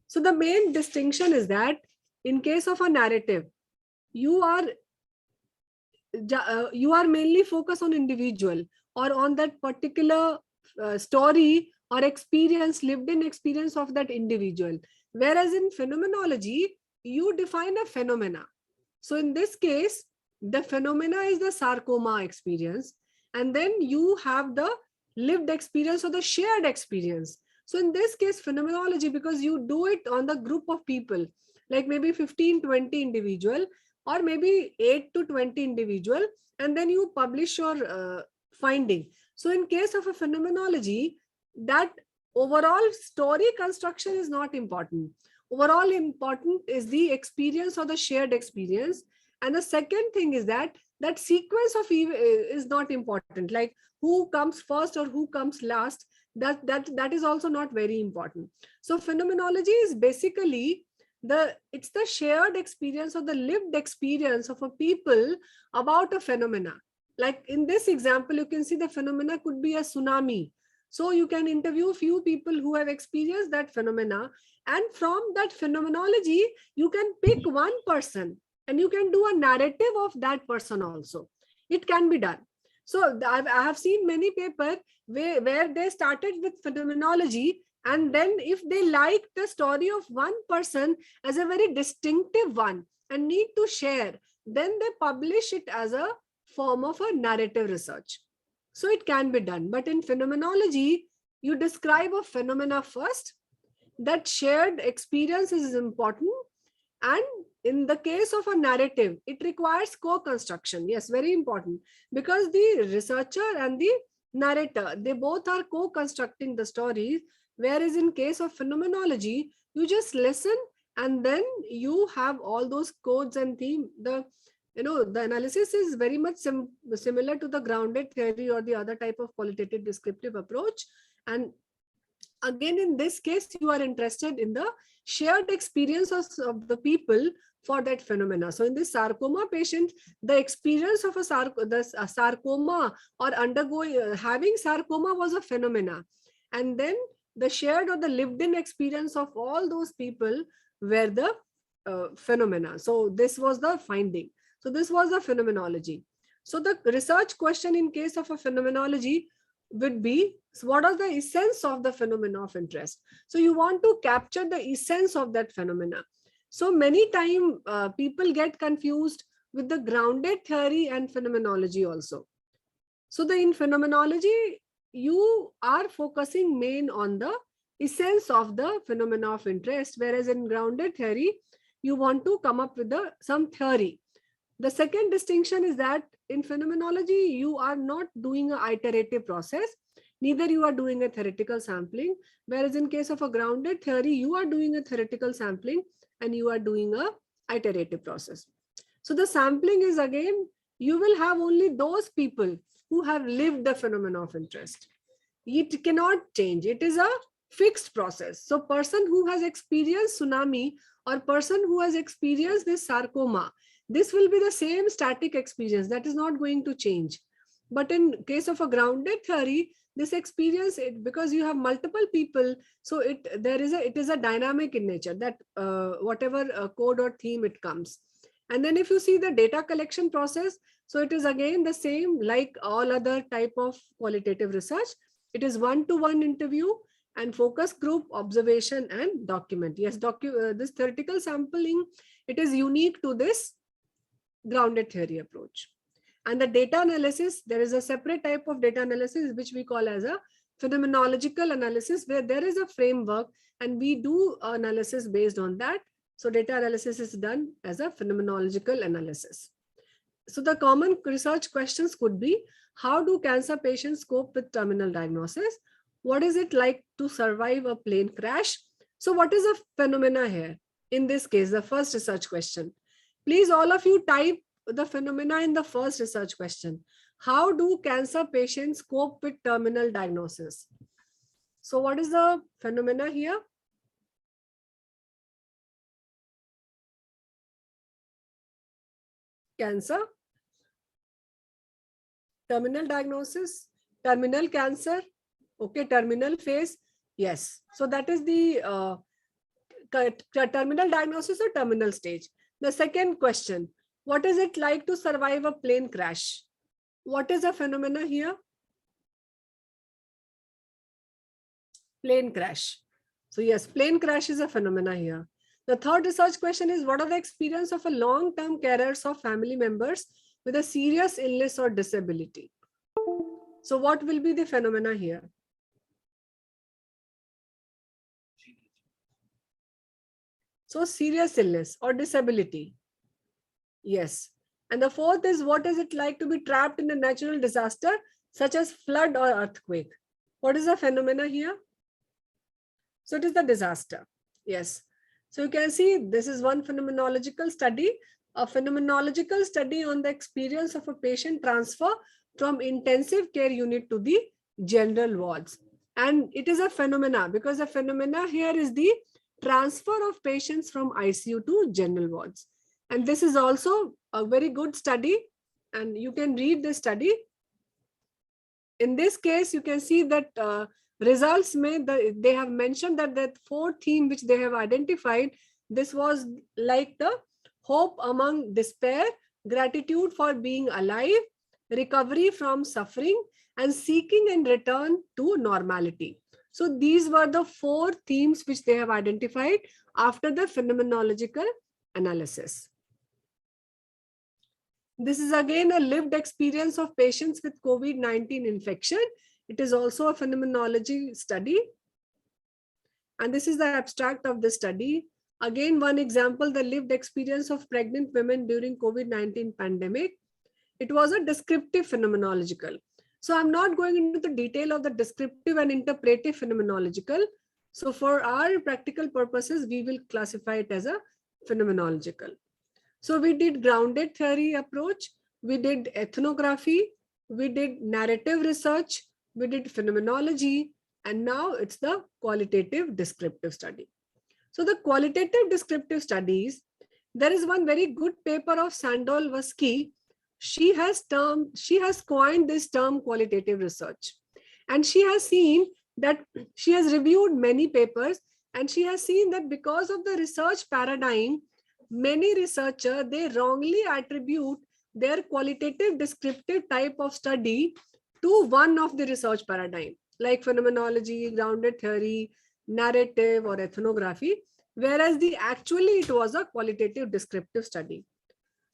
So the main distinction is that in case of a narrative, you are mainly focused on individual or on that particular story or experience, lived in experience of that individual. Whereas in phenomenology, you define a phenomena. So in this case, the phenomena is the sarcoma experience, and then you have the lived experience or the shared experience. So in this case, phenomenology, because you do it on the group of people, like maybe 15, 20 individual, or maybe 8 to 20 individual, and then you publish your finding. So in case of a phenomenology, that overall story construction is not important. Overall important is the experience or the shared experience. And the second thing is that sequence of is not important, like who comes first or who comes last. That is also not very important. So phenomenology is basically it's the shared experience or the lived experience of a people about a phenomena. Like in this example, you can see the phenomena could be a tsunami. So you can interview a few people who have experienced that phenomena, and from that phenomenology, you can pick one person and you can do a narrative of that person also. It can be done. So I have seen many papers where they started with phenomenology, and then if they like the story of one person as a very distinctive one and need to share, then they publish it as a form of a narrative research. So it can be done. But in phenomenology, you describe a phenomena first. That shared experience is important. And in the case of a narrative, it requires co-construction. Yes, very important. Because the researcher and the narrator, they both are co-constructing the stories. Whereas in case of phenomenology, you just listen and then you have all those codes and theme. the analysis is very much similar to the grounded theory or the other type of qualitative descriptive approach. And again, in this case, you are interested in the shared experiences of the people for that phenomena. So in this sarcoma patient, the experience of a sarcoma or undergoing having sarcoma was a phenomena, and then the shared or the lived in experience of all those people were the phenomena. So this was the finding. So this was the phenomenology. So the research question in case of a phenomenology would be, so what are the essence of the phenomena of interest? So you want to capture the essence of that phenomena. So many times people get confused with the grounded theory and phenomenology also. So in phenomenology, you are focusing main on the essence of the phenomena of interest, whereas in grounded theory, you want to come up with some theory. The second distinction is that in phenomenology, you are not doing an iterative process, neither you are doing a theoretical sampling, whereas in case of a grounded theory, you are doing a theoretical sampling and you are doing a iterative process. So the sampling is, again, you will have only those people who have lived the phenomena of interest. It cannot change. It is a fixed process. So person who has experienced tsunami or person who has experienced this sarcoma, this will be the same static experience. That is not going to change. But in case of a grounded theory, this experience, because you have multiple people, so it is a dynamic in nature, that whatever code or theme it comes. And then if you see the data collection process, so it is again the same like all other type of qualitative research. It is one-to-one interview and focus group, observation and document. Yes, this theoretical sampling, it is unique to this grounded theory approach. And the data analysis, there is a separate type of data analysis which we call as a phenomenological analysis, where there is a framework and we do analysis based on that. So data analysis is done as a phenomenological analysis. So the common research questions could be, how do cancer patients cope with terminal diagnosis? What is it like to survive a plane crash? So what is a phenomena here? In this case, the first research question. Please, all of you type the phenomena in the first research question. How do cancer patients cope with terminal diagnosis? So what is the phenomena here? Cancer, terminal diagnosis, terminal cancer, okay, terminal phase. Yes. So that is the terminal diagnosis or terminal stage. The second question, what is it like to survive a plane crash? What is a phenomena here? Plane crash. So yes, plane crash is a phenomena here. The third research question is, what are the experience of a long-term carers of family members with a serious illness or disability? So what will be the phenomena here? So serious illness or disability. Yes. And the fourth is, what is it like to be trapped in a natural disaster such as flood or earthquake? What is the phenomena here? So it is the disaster. Yes. So you can see this is one phenomenological study, a phenomenological study on the experience of a patient transfer from intensive care unit to the general wards. And it is a phenomena because the phenomena here is the transfer of patients from ICU to general wards. And this is also a very good study, and you can read the study. In this case, you can see that results they have mentioned that the fourth theme which they have identified, this was like the hope among despair, gratitude for being alive, recovery from suffering, and seeking and return to normality. So these were the four themes which they have identified after the phenomenological analysis. This is again a lived experience of patients with COVID-19 infection. It is also a phenomenology study. And this is the abstract of the study. Again, one example, the lived experience of pregnant women during COVID-19 pandemic. It was a descriptive phenomenological. So I'm not going into the detail of the descriptive and interpretive phenomenological. So for our practical purposes, we will classify it as a phenomenological. So we did grounded theory approach, we did ethnography, we did narrative research, we did phenomenology, and now it's the qualitative descriptive study. So the qualitative descriptive studies, there is one very good paper of Sandol-Vasky. She has coined this term qualitative research. And she has seen that she has reviewed many papers, and she has seen that because of the research paradigm, many researchers, they wrongly attribute their qualitative descriptive type of study to one of the research paradigm, like phenomenology, grounded theory, narrative, or ethnography, whereas actually it was a qualitative descriptive study.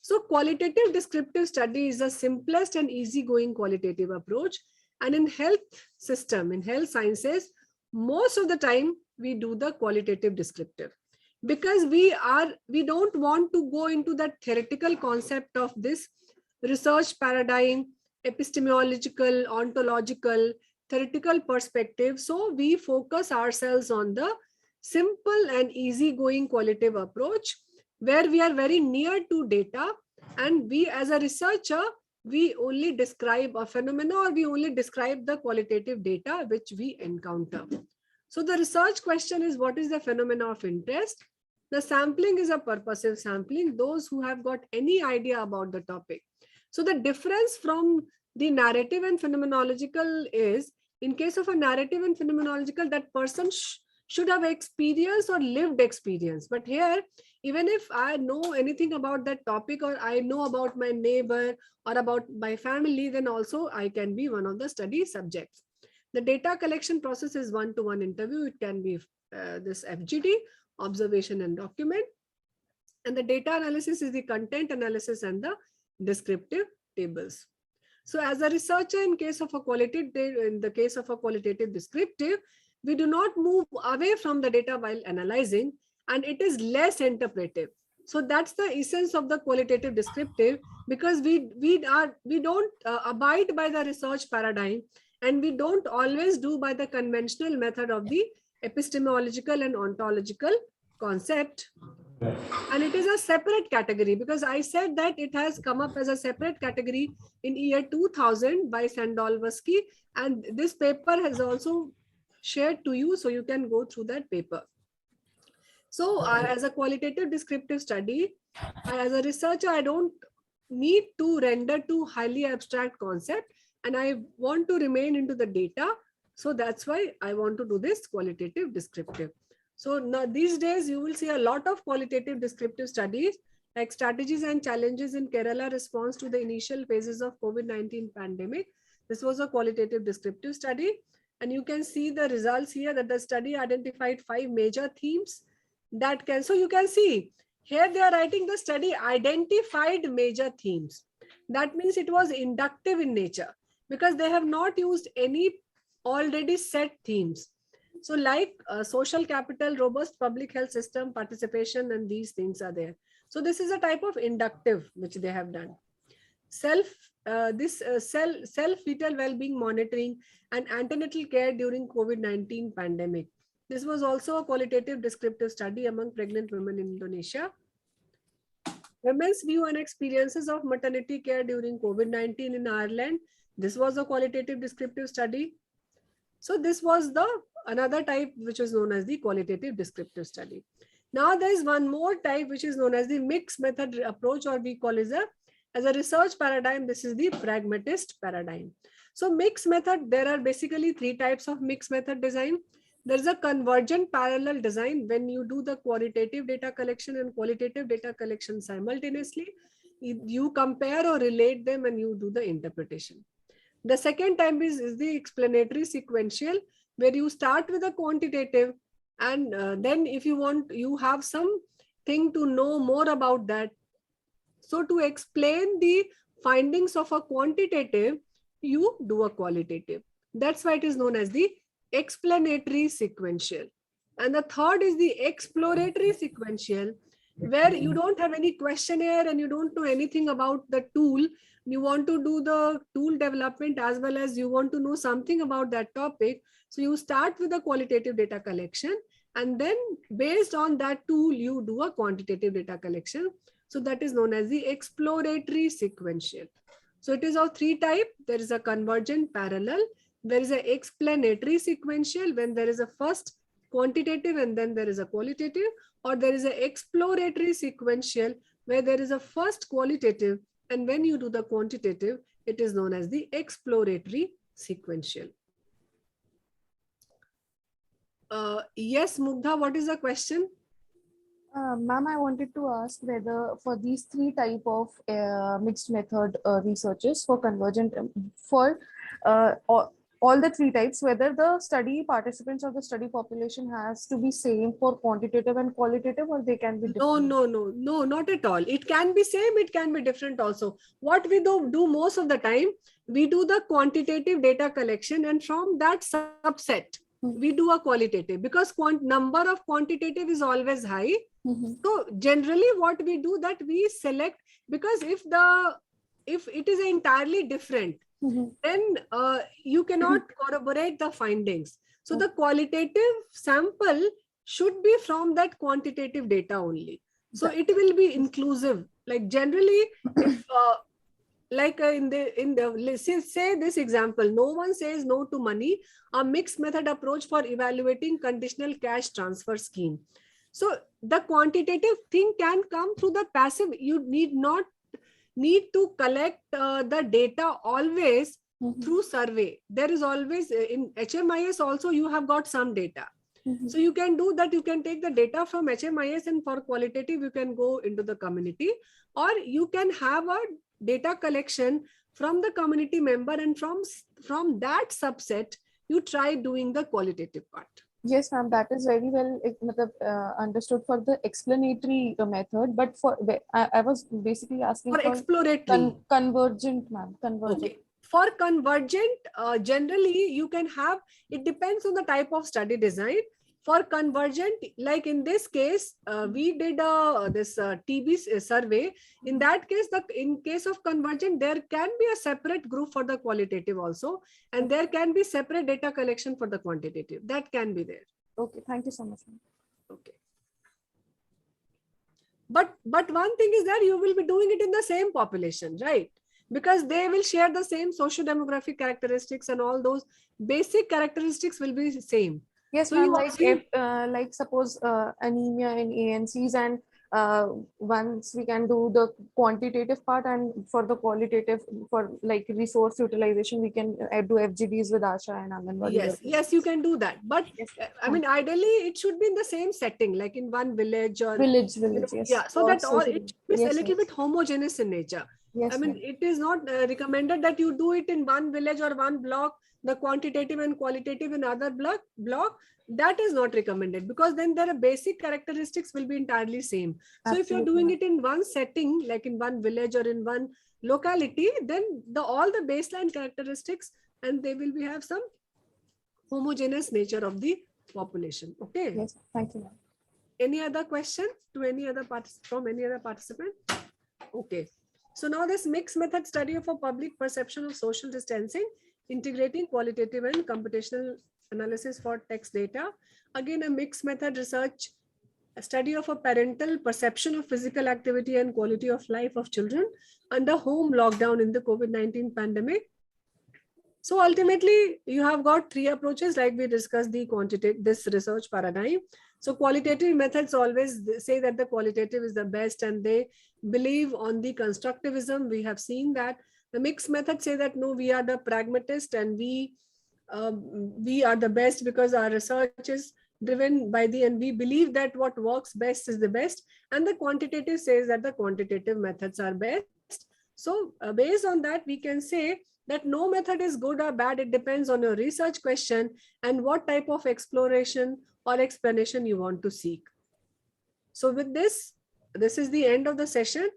So qualitative descriptive study is the simplest and easygoing qualitative approach. And in health system, in health sciences, most of the time we do the qualitative descriptive, because we don't want to go into that theoretical concept of this research paradigm, epistemological, ontological, theoretical perspective. So we focus ourselves on the simple and easygoing qualitative approach, where we are very near to data, and we as a researcher, we only describe a phenomena, or we only describe the qualitative data which we encounter. So the research question is, what is the phenomena of interest? The sampling is a purposive sampling, those who have got any idea about the topic. So the difference from the narrative and phenomenological is, in case of a narrative and phenomenological, that person should have experience or lived experience. But here, even if I know anything about that topic, or I know about my neighbor or about my family, then also I can be one of the study subjects. The data collection process is one-to-one interview. It can be this FGD, observation and document. And the data analysis is the content analysis and the descriptive tables. So as a researcher, in the case of a qualitative descriptive, we do not move away from the data while analyzing, and it is less interpretive. So that's the essence of the qualitative descriptive, because we don't abide by the research paradigm, and we don't always do by the conventional method of the epistemological and ontological concept. And it is a separate category, because I said that it has come up as a separate category in year 2000 by Sandol-Vasky, and this paper has also shared to you, so you can go through that paper. So as a qualitative descriptive study, as a researcher, I don't need to render to highly abstract concept, and I want to remain into the data. So that's why I want to do this qualitative descriptive. So now these days you will see a lot of qualitative descriptive studies, like strategies and challenges in Kerala response to the initial phases of COVID-19 pandemic. This was a qualitative descriptive study. And you can see the results here, that the study identified 5 major themes that can, so you can see here they are writing the study identified major themes. That means it was inductive in nature, because they have not used any already set themes. So like social capital, robust public health system, participation, and these things are there. So this is a type of inductive which they have done. Self-fetal well-being monitoring and antenatal care during COVID-19 pandemic. This was also a qualitative descriptive study among pregnant women in Indonesia. Women's view and experiences of maternity care during COVID-19 in Ireland. This was a qualitative descriptive study. So this was the another type which is known as the qualitative descriptive study. Now there is one more type which is known as the mixed method approach, or we call it as a research paradigm. This is the pragmatist paradigm. So mixed method, there are basically 3 types of mixed method design. There is a convergent parallel design, when you do the quantitative data collection and qualitative data collection simultaneously. You compare or relate them and you do the interpretation. The second type is the explanatory sequential, where you start with a quantitative, and then if you want, you have something to know more about that. So to explain the findings of a quantitative, you do a qualitative. That's why it is known as the explanatory sequential. And the third is the exploratory sequential, where you don't have any questionnaire and you don't know anything about the tool. You want to do the tool development as well as you want to know something about that topic. So you start with a qualitative data collection, and then based on that tool, you do a quantitative data collection. So that is known as the exploratory sequential. So it is of three types. There is a convergent parallel. There is a explanatory sequential when there is a first quantitative and then there is a qualitative, or there is a exploratory sequential where there is a first qualitative and when you do the quantitative, it is known as the exploratory sequential. Yes, Mugdha, what is the question? Ma'am, I wanted to ask whether for these three type of mixed method researches for convergent, for all the three types, whether the study participants or the study population has to be same for quantitative and qualitative, or they can be different? No, not at all. It can be same, it can be different also. What we do most of the time, we do the quantitative data collection, and from that subset, we do a qualitative, because number of quantitative is always high. So generally what we do, that we select, because if it is entirely different, then you cannot corroborate the findings. So the qualitative sample should be from that quantitative data only. So it will be inclusive. Like generally, if say this example, no one says no to money, a mixed method approach for evaluating conditional cash transfer scheme. So the quantitative thing can come through the passive. You need to collect the data always through survey. There is always in HMIS also you have got some data. So you can do that. You can take the data from HMIS, and for qualitative you can go into the community, or you can have a data collection from the community member, and from that subset you try doing the qualitative part. Yes, ma'am, that is very well understood for the explanatory method, but for I was basically asking for exploratory. Convergent, ma'am. Convergent. Okay. For convergent, generally you can have, it depends on the type of study design. For convergent, like in this case, we did this TB survey. In that case, in case of convergent, there can be a separate group for the qualitative also, and there can be separate data collection for the quantitative. That can be there. Okay, thank you so much. Okay. But one thing is that you will be doing it in the same population, right? Because they will share the same socio-demographic characteristics, and all those basic characteristics will be the same. Yes, so ma'am, like suppose anemia in ANCs, and once we can do the quantitative part, and for the qualitative, for like resource utilization, we can do FGDs with ASHA and Anganwadi. Yes, you can do that. But I mean, ideally, it should be in the same setting, like in one village or village. Yes. Yeah, so that all it should be a little bit homogeneous in nature. Yes, I mean, it is not recommended that you do it in one village or one block, the quantitative and qualitative in other block. That is not recommended, because then their basic characteristics will be entirely same. So if you're doing it in one setting, like in one village or in one locality, then all the baseline characteristics, and they will have some homogeneous nature of the population. Okay. Yes, thank you. Any other question to any other from any other participant? Okay. So now this mixed method study of a public perception of social distancing, integrating qualitative and computational analysis for text data. Again, a mixed method research, a study of a parental perception of physical activity and quality of life of children under home lockdown in the COVID-19 pandemic. So ultimately, you have got three approaches, like we discussed the quantitative, this research paradigm. So qualitative methods always say that the qualitative is the best, and they believe on the constructivism. We have seen that. The mixed methods say that no, we are the pragmatist, and we are the best because our research is driven by and we believe that what works best is the best. And the quantitative says that the quantitative methods are best. So based on that, we can say that no method is good or bad. It depends on your research question and what type of exploration or explanation you want to seek. So with this is the end of the session.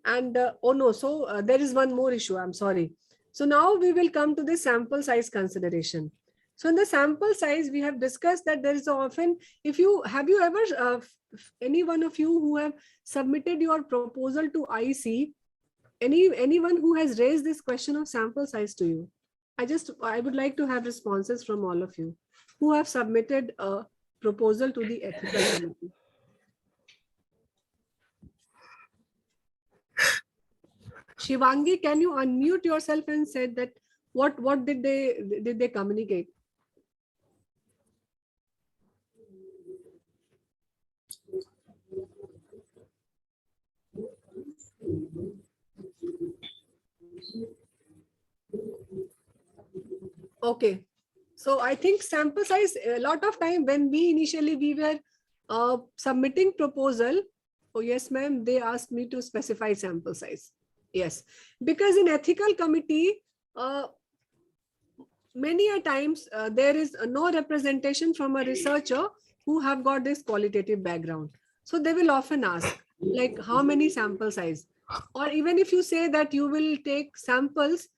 And there is one more issue. I'm sorry. So now we will come to the sample size consideration. So in the sample size, we have discussed that there is often, have you ever, any one of you who have submitted your proposal to IC, anyone who has raised this question of sample size to you? I would like to have responses from all of you who have submitted a proposal to the ethical committee. Shivangi, can you unmute yourself and said that what did they communicate? Okay, so I think sample size, a lot of time when we were submitting proposal. Oh yes, ma'am, they asked me to specify sample size. Yes, because in ethical committee, many a times there is no representation from a researcher who have got this qualitative background. So they will often ask like how many sample size, or even if you say that you will take samples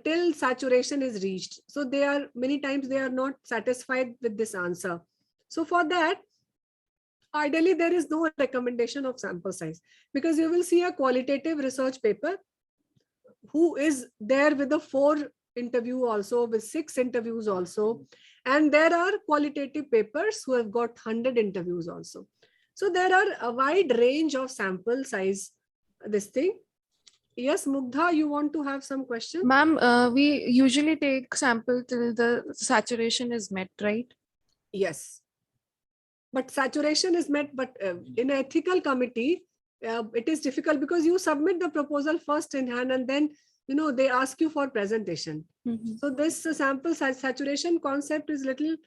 till saturation is reached. So they are many times they are not satisfied with this answer. So for that, ideally there is no recommendation of sample size, because you will see a qualitative research paper who is there with a 4 interview also, with 6 interviews also, and there are qualitative papers who have got 100 interviews also. So there are a wide range of sample size, this thing. Yes, Mugdha, you want to have some question? Ma'am, we usually take sample till the saturation is met, right? Yes. But saturation is met, but in an ethical committee, it is difficult because you submit the proposal first in hand and then, they ask you for presentation. So this sample saturation concept is little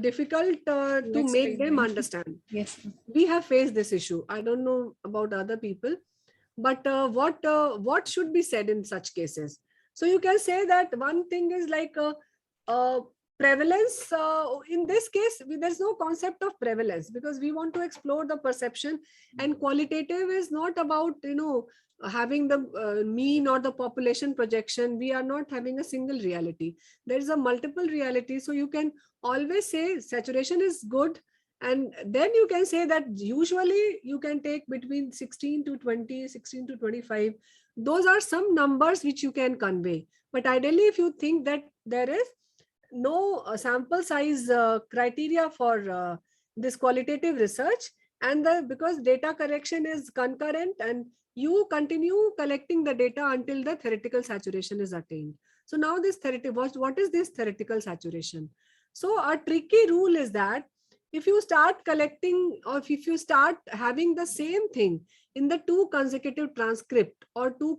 difficult to make them understand. Yes. We have faced this issue. I don't know about other people, but what should be said in such cases? So you can say that one thing is like prevalence. In this case, there's no concept of prevalence, because we want to explore the perception, and qualitative is not about having the mean or the population projection. We are not having a single reality. There is a multiple reality. So you can always say saturation is good, and then you can say that usually you can take between 16 to 20, 16 to 25. Those are some numbers which you can convey. But ideally, if you think that there is no sample size criteria for this qualitative research, and because data collection is concurrent, and you continue collecting the data until the theoretical saturation is attained. So now this what is this theoretical saturation? So a tricky rule is that if you start collecting, or if you start having the same thing in the 2 consecutive transcript or 3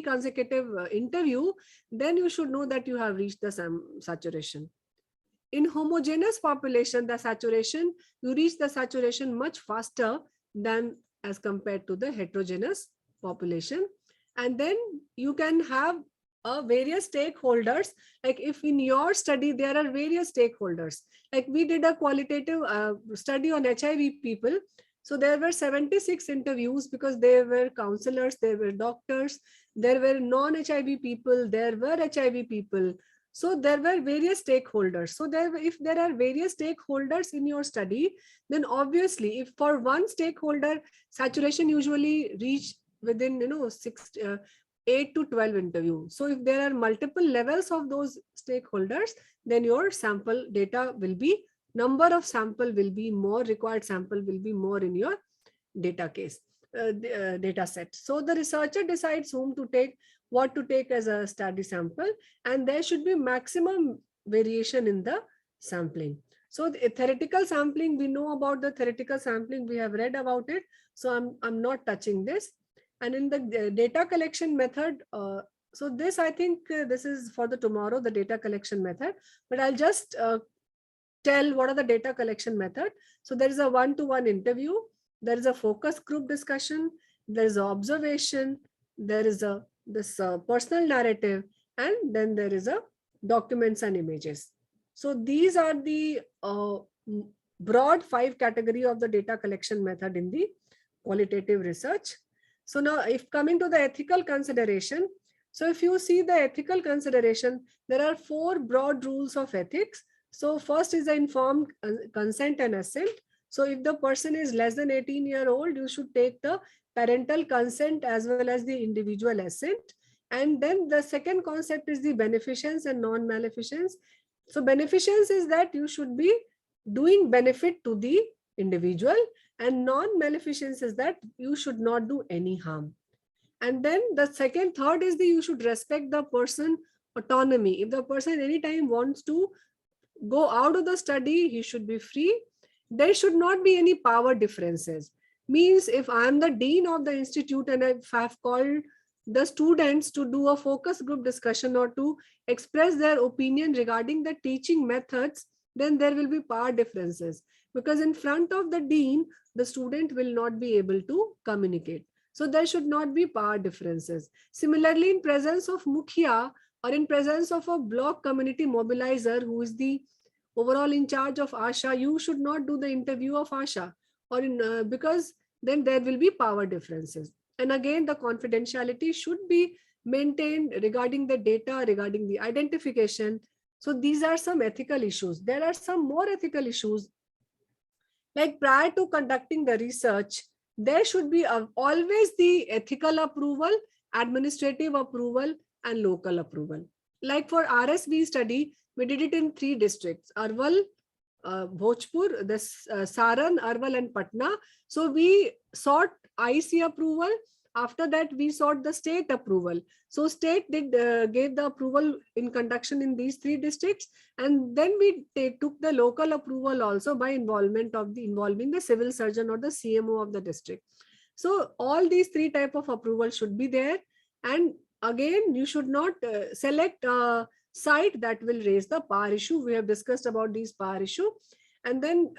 consecutive interview, then you should know that you have reached the saturation. In homogeneous population, the saturation, you reach the saturation much faster than as compared to the heterogeneous population. And then you can have various stakeholders. Like if in your study there are various stakeholders, like we did a qualitative study on HIV people. So there were 76 interviews, because there were counselors, there were doctors, there were non-HIV people, there were HIV people. So there were various stakeholders. So if there are various stakeholders in your study, then obviously if for one stakeholder, saturation usually reach within 8 to 12 interviews. So if there are multiple levels of those stakeholders, then your sample data will be, number of sample will be more, required sample will be more in your data set. So the researcher decides what to take as a study sample, and there should be maximum variation in the sampling. So the theoretical sampling, we know about the theoretical sampling, we have read about it. So I'm not touching this. And in the data collection method, so this, I think this is for the tomorrow, the data collection method, but I'll just tell what are the data collection method. So there is a 1-to-1 interview, there is a focus group discussion, there is observation, there is this personal narrative, and then there is a documents and images. So these are the broad 5 category of the data collection method in the qualitative research. So now if coming to the ethical consideration, so if you see the ethical consideration, there are 4 broad rules of ethics. So first is the informed consent and assent. So if the person is less than 18-year-old, you should take the parental consent as well as the individual assent. And then the second concept is the beneficence and non-maleficence. So beneficence is that you should be doing benefit to the individual, and non-maleficence is that you should not do any harm. And then the third is you should respect the person autonomy. If the person anytime wants to go out of the study, he should be free. There should not be any power differences. Means if I am the dean of the institute and if I have called the students to do a focus group discussion or to express their opinion regarding the teaching methods, then there will be power differences, because in front of the dean, the student will not be able to communicate. So there should not be power differences. Similarly, in presence of Mukhya or in presence of a block community mobilizer who is the overall in charge of ASHA, you should not do the interview of ASHA, or in because then there will be power differences. And again, the confidentiality should be maintained regarding the data, regarding the identification. So these are some ethical issues. There are some more ethical issues. Like prior to conducting the research, there should be always the ethical approval, administrative approval, and local approval. Like for RSV study, we did it in 3 districts: Arwal, Bhojpur, Saran, Arwal, and Patna. So we sought IC approval. After that, we sought the state approval. So state gave the approval in conduction in these 3 districts, and then we took the local approval also by involving the civil surgeon or the CMO of the district. So all these 3 type of approval should be there. And again, you should not select a site that will raise the power issue. We have discussed about these power issue. And then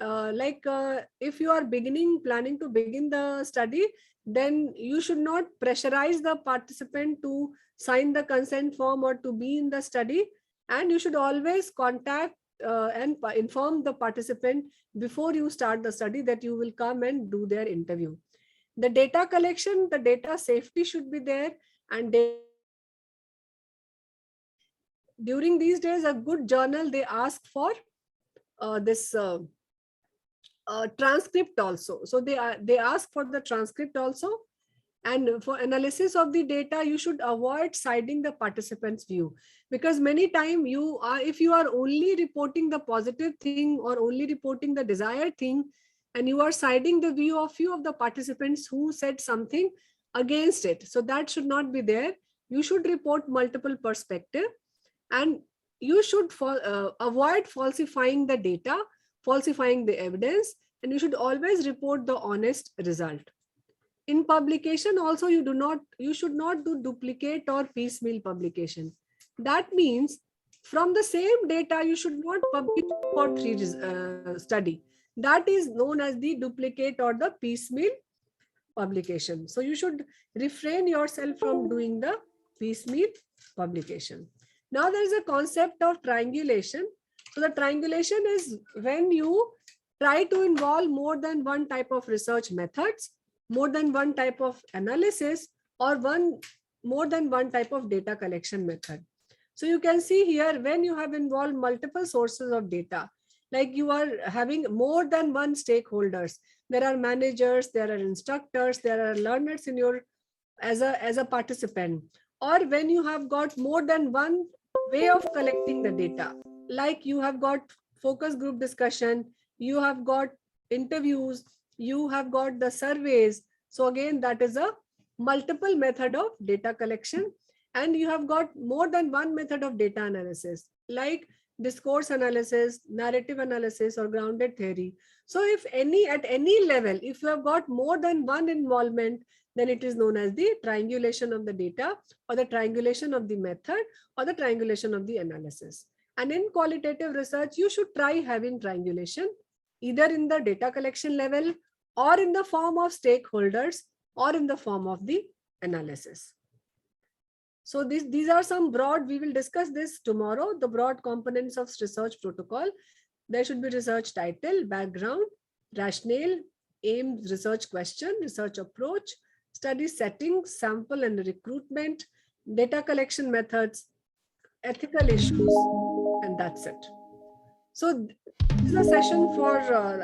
if you are planning to begin the study, then you should not pressurize the participant to sign the consent form or to be in the study. And you should always contact and inform the participant before you start the study that you will come and do their interview. The data collection, the data safety should be there. And during these days, a good journal, they ask for this transcript also. So they ask for the transcript also. And for analysis of the data, you should avoid citing the participant's view, because many times if you are only reporting the positive thing or only reporting the desired thing, and you are citing the view of few of the participants who said something against it, so that should not be there. You should report multiple perspective, and you should avoid falsifying the data, falsifying the evidence, and you should always report the honest result. In publication also, you should not do duplicate or piecemeal publication. That means from the same data, you should not publish for 3 study. That is known as the duplicate or the piecemeal publication. So you should refrain yourself from doing the piecemeal publication. Now there is a concept of triangulation. So the triangulation is when you try to involve more than one type of research methods, more than one type of analysis, or more than one type of data collection method. So you can see here, when you have involved multiple sources of data, like you are having more than one stakeholders, there are managers, there are instructors, there are learners in your as a participant, or when you have got more than one way of collecting the data, like you have got focus group discussion, you have got interviews, you have got the surveys. So again, that is a multiple method of data collection. And you have got more than one method of data analysis, like discourse analysis, narrative analysis, or grounded theory. So if at any level, if you have got more than one involvement, then it is known as the triangulation of the data, or the triangulation of the method, or the triangulation of the analysis. And in qualitative research, you should try having triangulation either in the data collection level, or in the form of stakeholders, or in the form of the analysis. So these are some broad, we will discuss this tomorrow, the broad components of research protocol. There should be research title, background, rationale, aim, research question, research approach, study settings, sample and recruitment, data collection methods, ethical issues, and that's it. So this is a session for,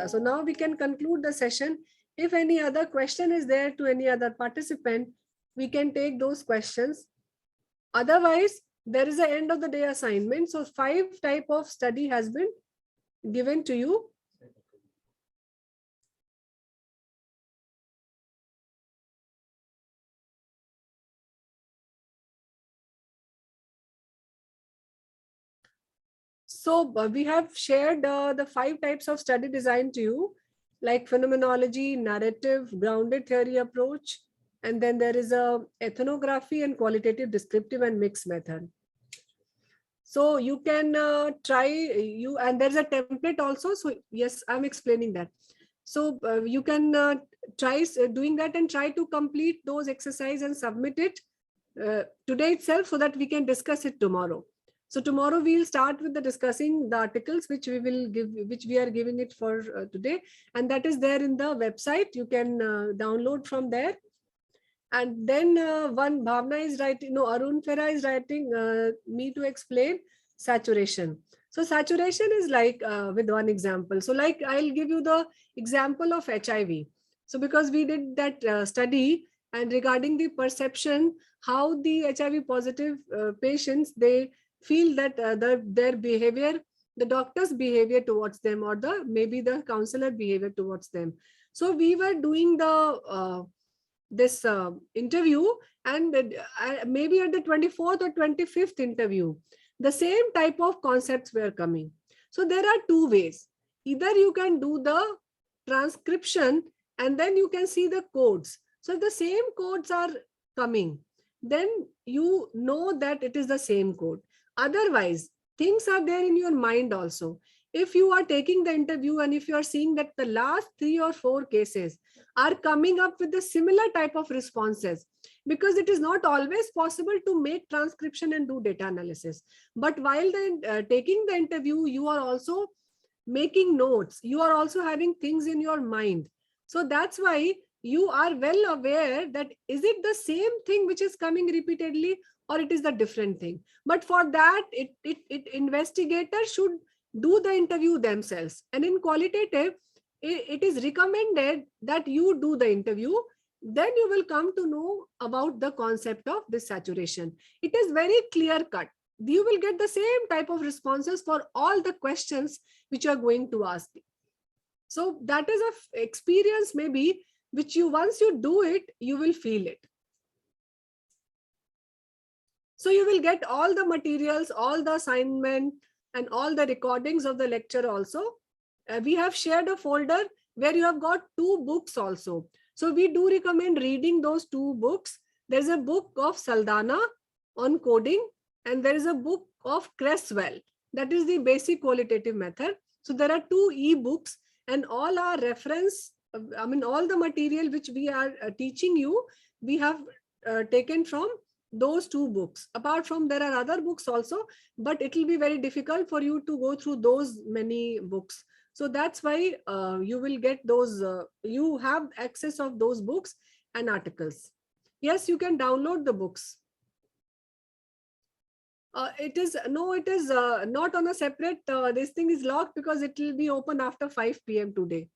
so now we can conclude the session. If any other question is there to any other participant, we can take those questions. Otherwise, there is an end of the day assignment. So 5 type of study has been given to you. So we have shared the 5 types of study design to you, like phenomenology, narrative, grounded theory approach, and then there is a ethnography and qualitative, descriptive, and mixed method. So you can try and there's a template also. So yes, I'm explaining that. So you can try doing that and try to complete those exercises and submit it today itself so that we can discuss it tomorrow. So tomorrow we'll start with the discussing the articles which we are giving it for today, and that is there in the website. You can download from there. And then one Bhavna is writing, no, Arun Ferra is writing me to explain saturation. So saturation is like with one example. So like I'll give you the example of HIV. So because we did that study and regarding the perception, how the HIV positive patients, they feel that their behavior, the doctor's behavior towards them, or maybe the counselor behavior towards them. So we were doing the this interview, and maybe at the 24th or 25th interview, the same type of concepts were coming. So there are 2 ways. Either you can do the transcription and then you can see the codes. So if the same codes are coming, then you know that it is the same code. Otherwise, things are there in your mind also. If you are taking the interview and if you are seeing that the last 3 or 4 cases are coming up with the similar type of responses, because it is not always possible to make transcription and do data analysis. But while taking the interview, you are also making notes. You are also having things in your mind. So that's why you are well aware that is it the same thing which is coming repeatedly or it is the different thing. But for that, investigators should do the interview themselves. And in qualitative, it is recommended that you do the interview. Then you will come to know about the concept of this saturation. It is very clear cut. You will get the same type of responses for all the questions which you are going to ask. So that is an experience maybe which once you do it, you will feel it. So you will get all the materials, all the assignment, and all the recordings of the lecture also. We have shared a folder where you have got 2 books also. So we do recommend reading those 2 books. There's a book of Saldana on coding, and there is a book of Cresswell. That is the basic qualitative method. So there are 2 e-books, and all our reference, all the material which we are teaching you, we have taken from those 2 books. Apart from, there are other books also, but it will be very difficult for you to go through those many books. So that's why you will get those, you have access of those books and articles. Yes, you can download the books. It is not on a separate, this thing is locked because it will be open after 5 p.m. today.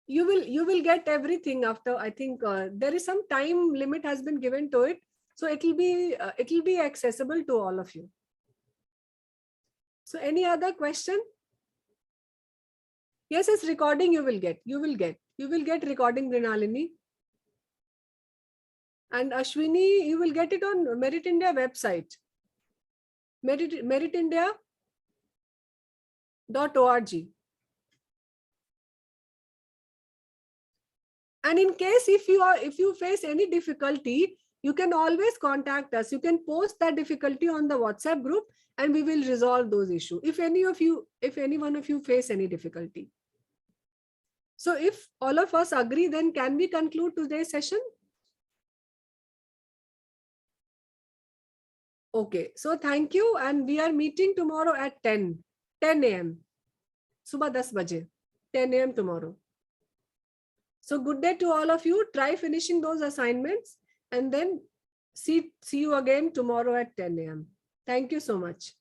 You will get everything after, I think there is some time limit has been given to it. So it will be accessible to all of you. So any other question? Yes, it's recording you will get. You will get recording, Mrinalini. And Ashwini, you will get it on Merit India website. meritindia.org. And in case if you face any difficulty, you can always contact us. You can post that difficulty on the WhatsApp group and we will resolve those issues. If any one of you face any difficulty. So if all of us agree, then can we conclude today's session? Okay, so thank you. And we are meeting tomorrow at 10 a.m. Subah 10 baje, 10 a.m. tomorrow. So good day to all of you. Try finishing those assignments and then see you again tomorrow at 10 a.m. Thank you so much.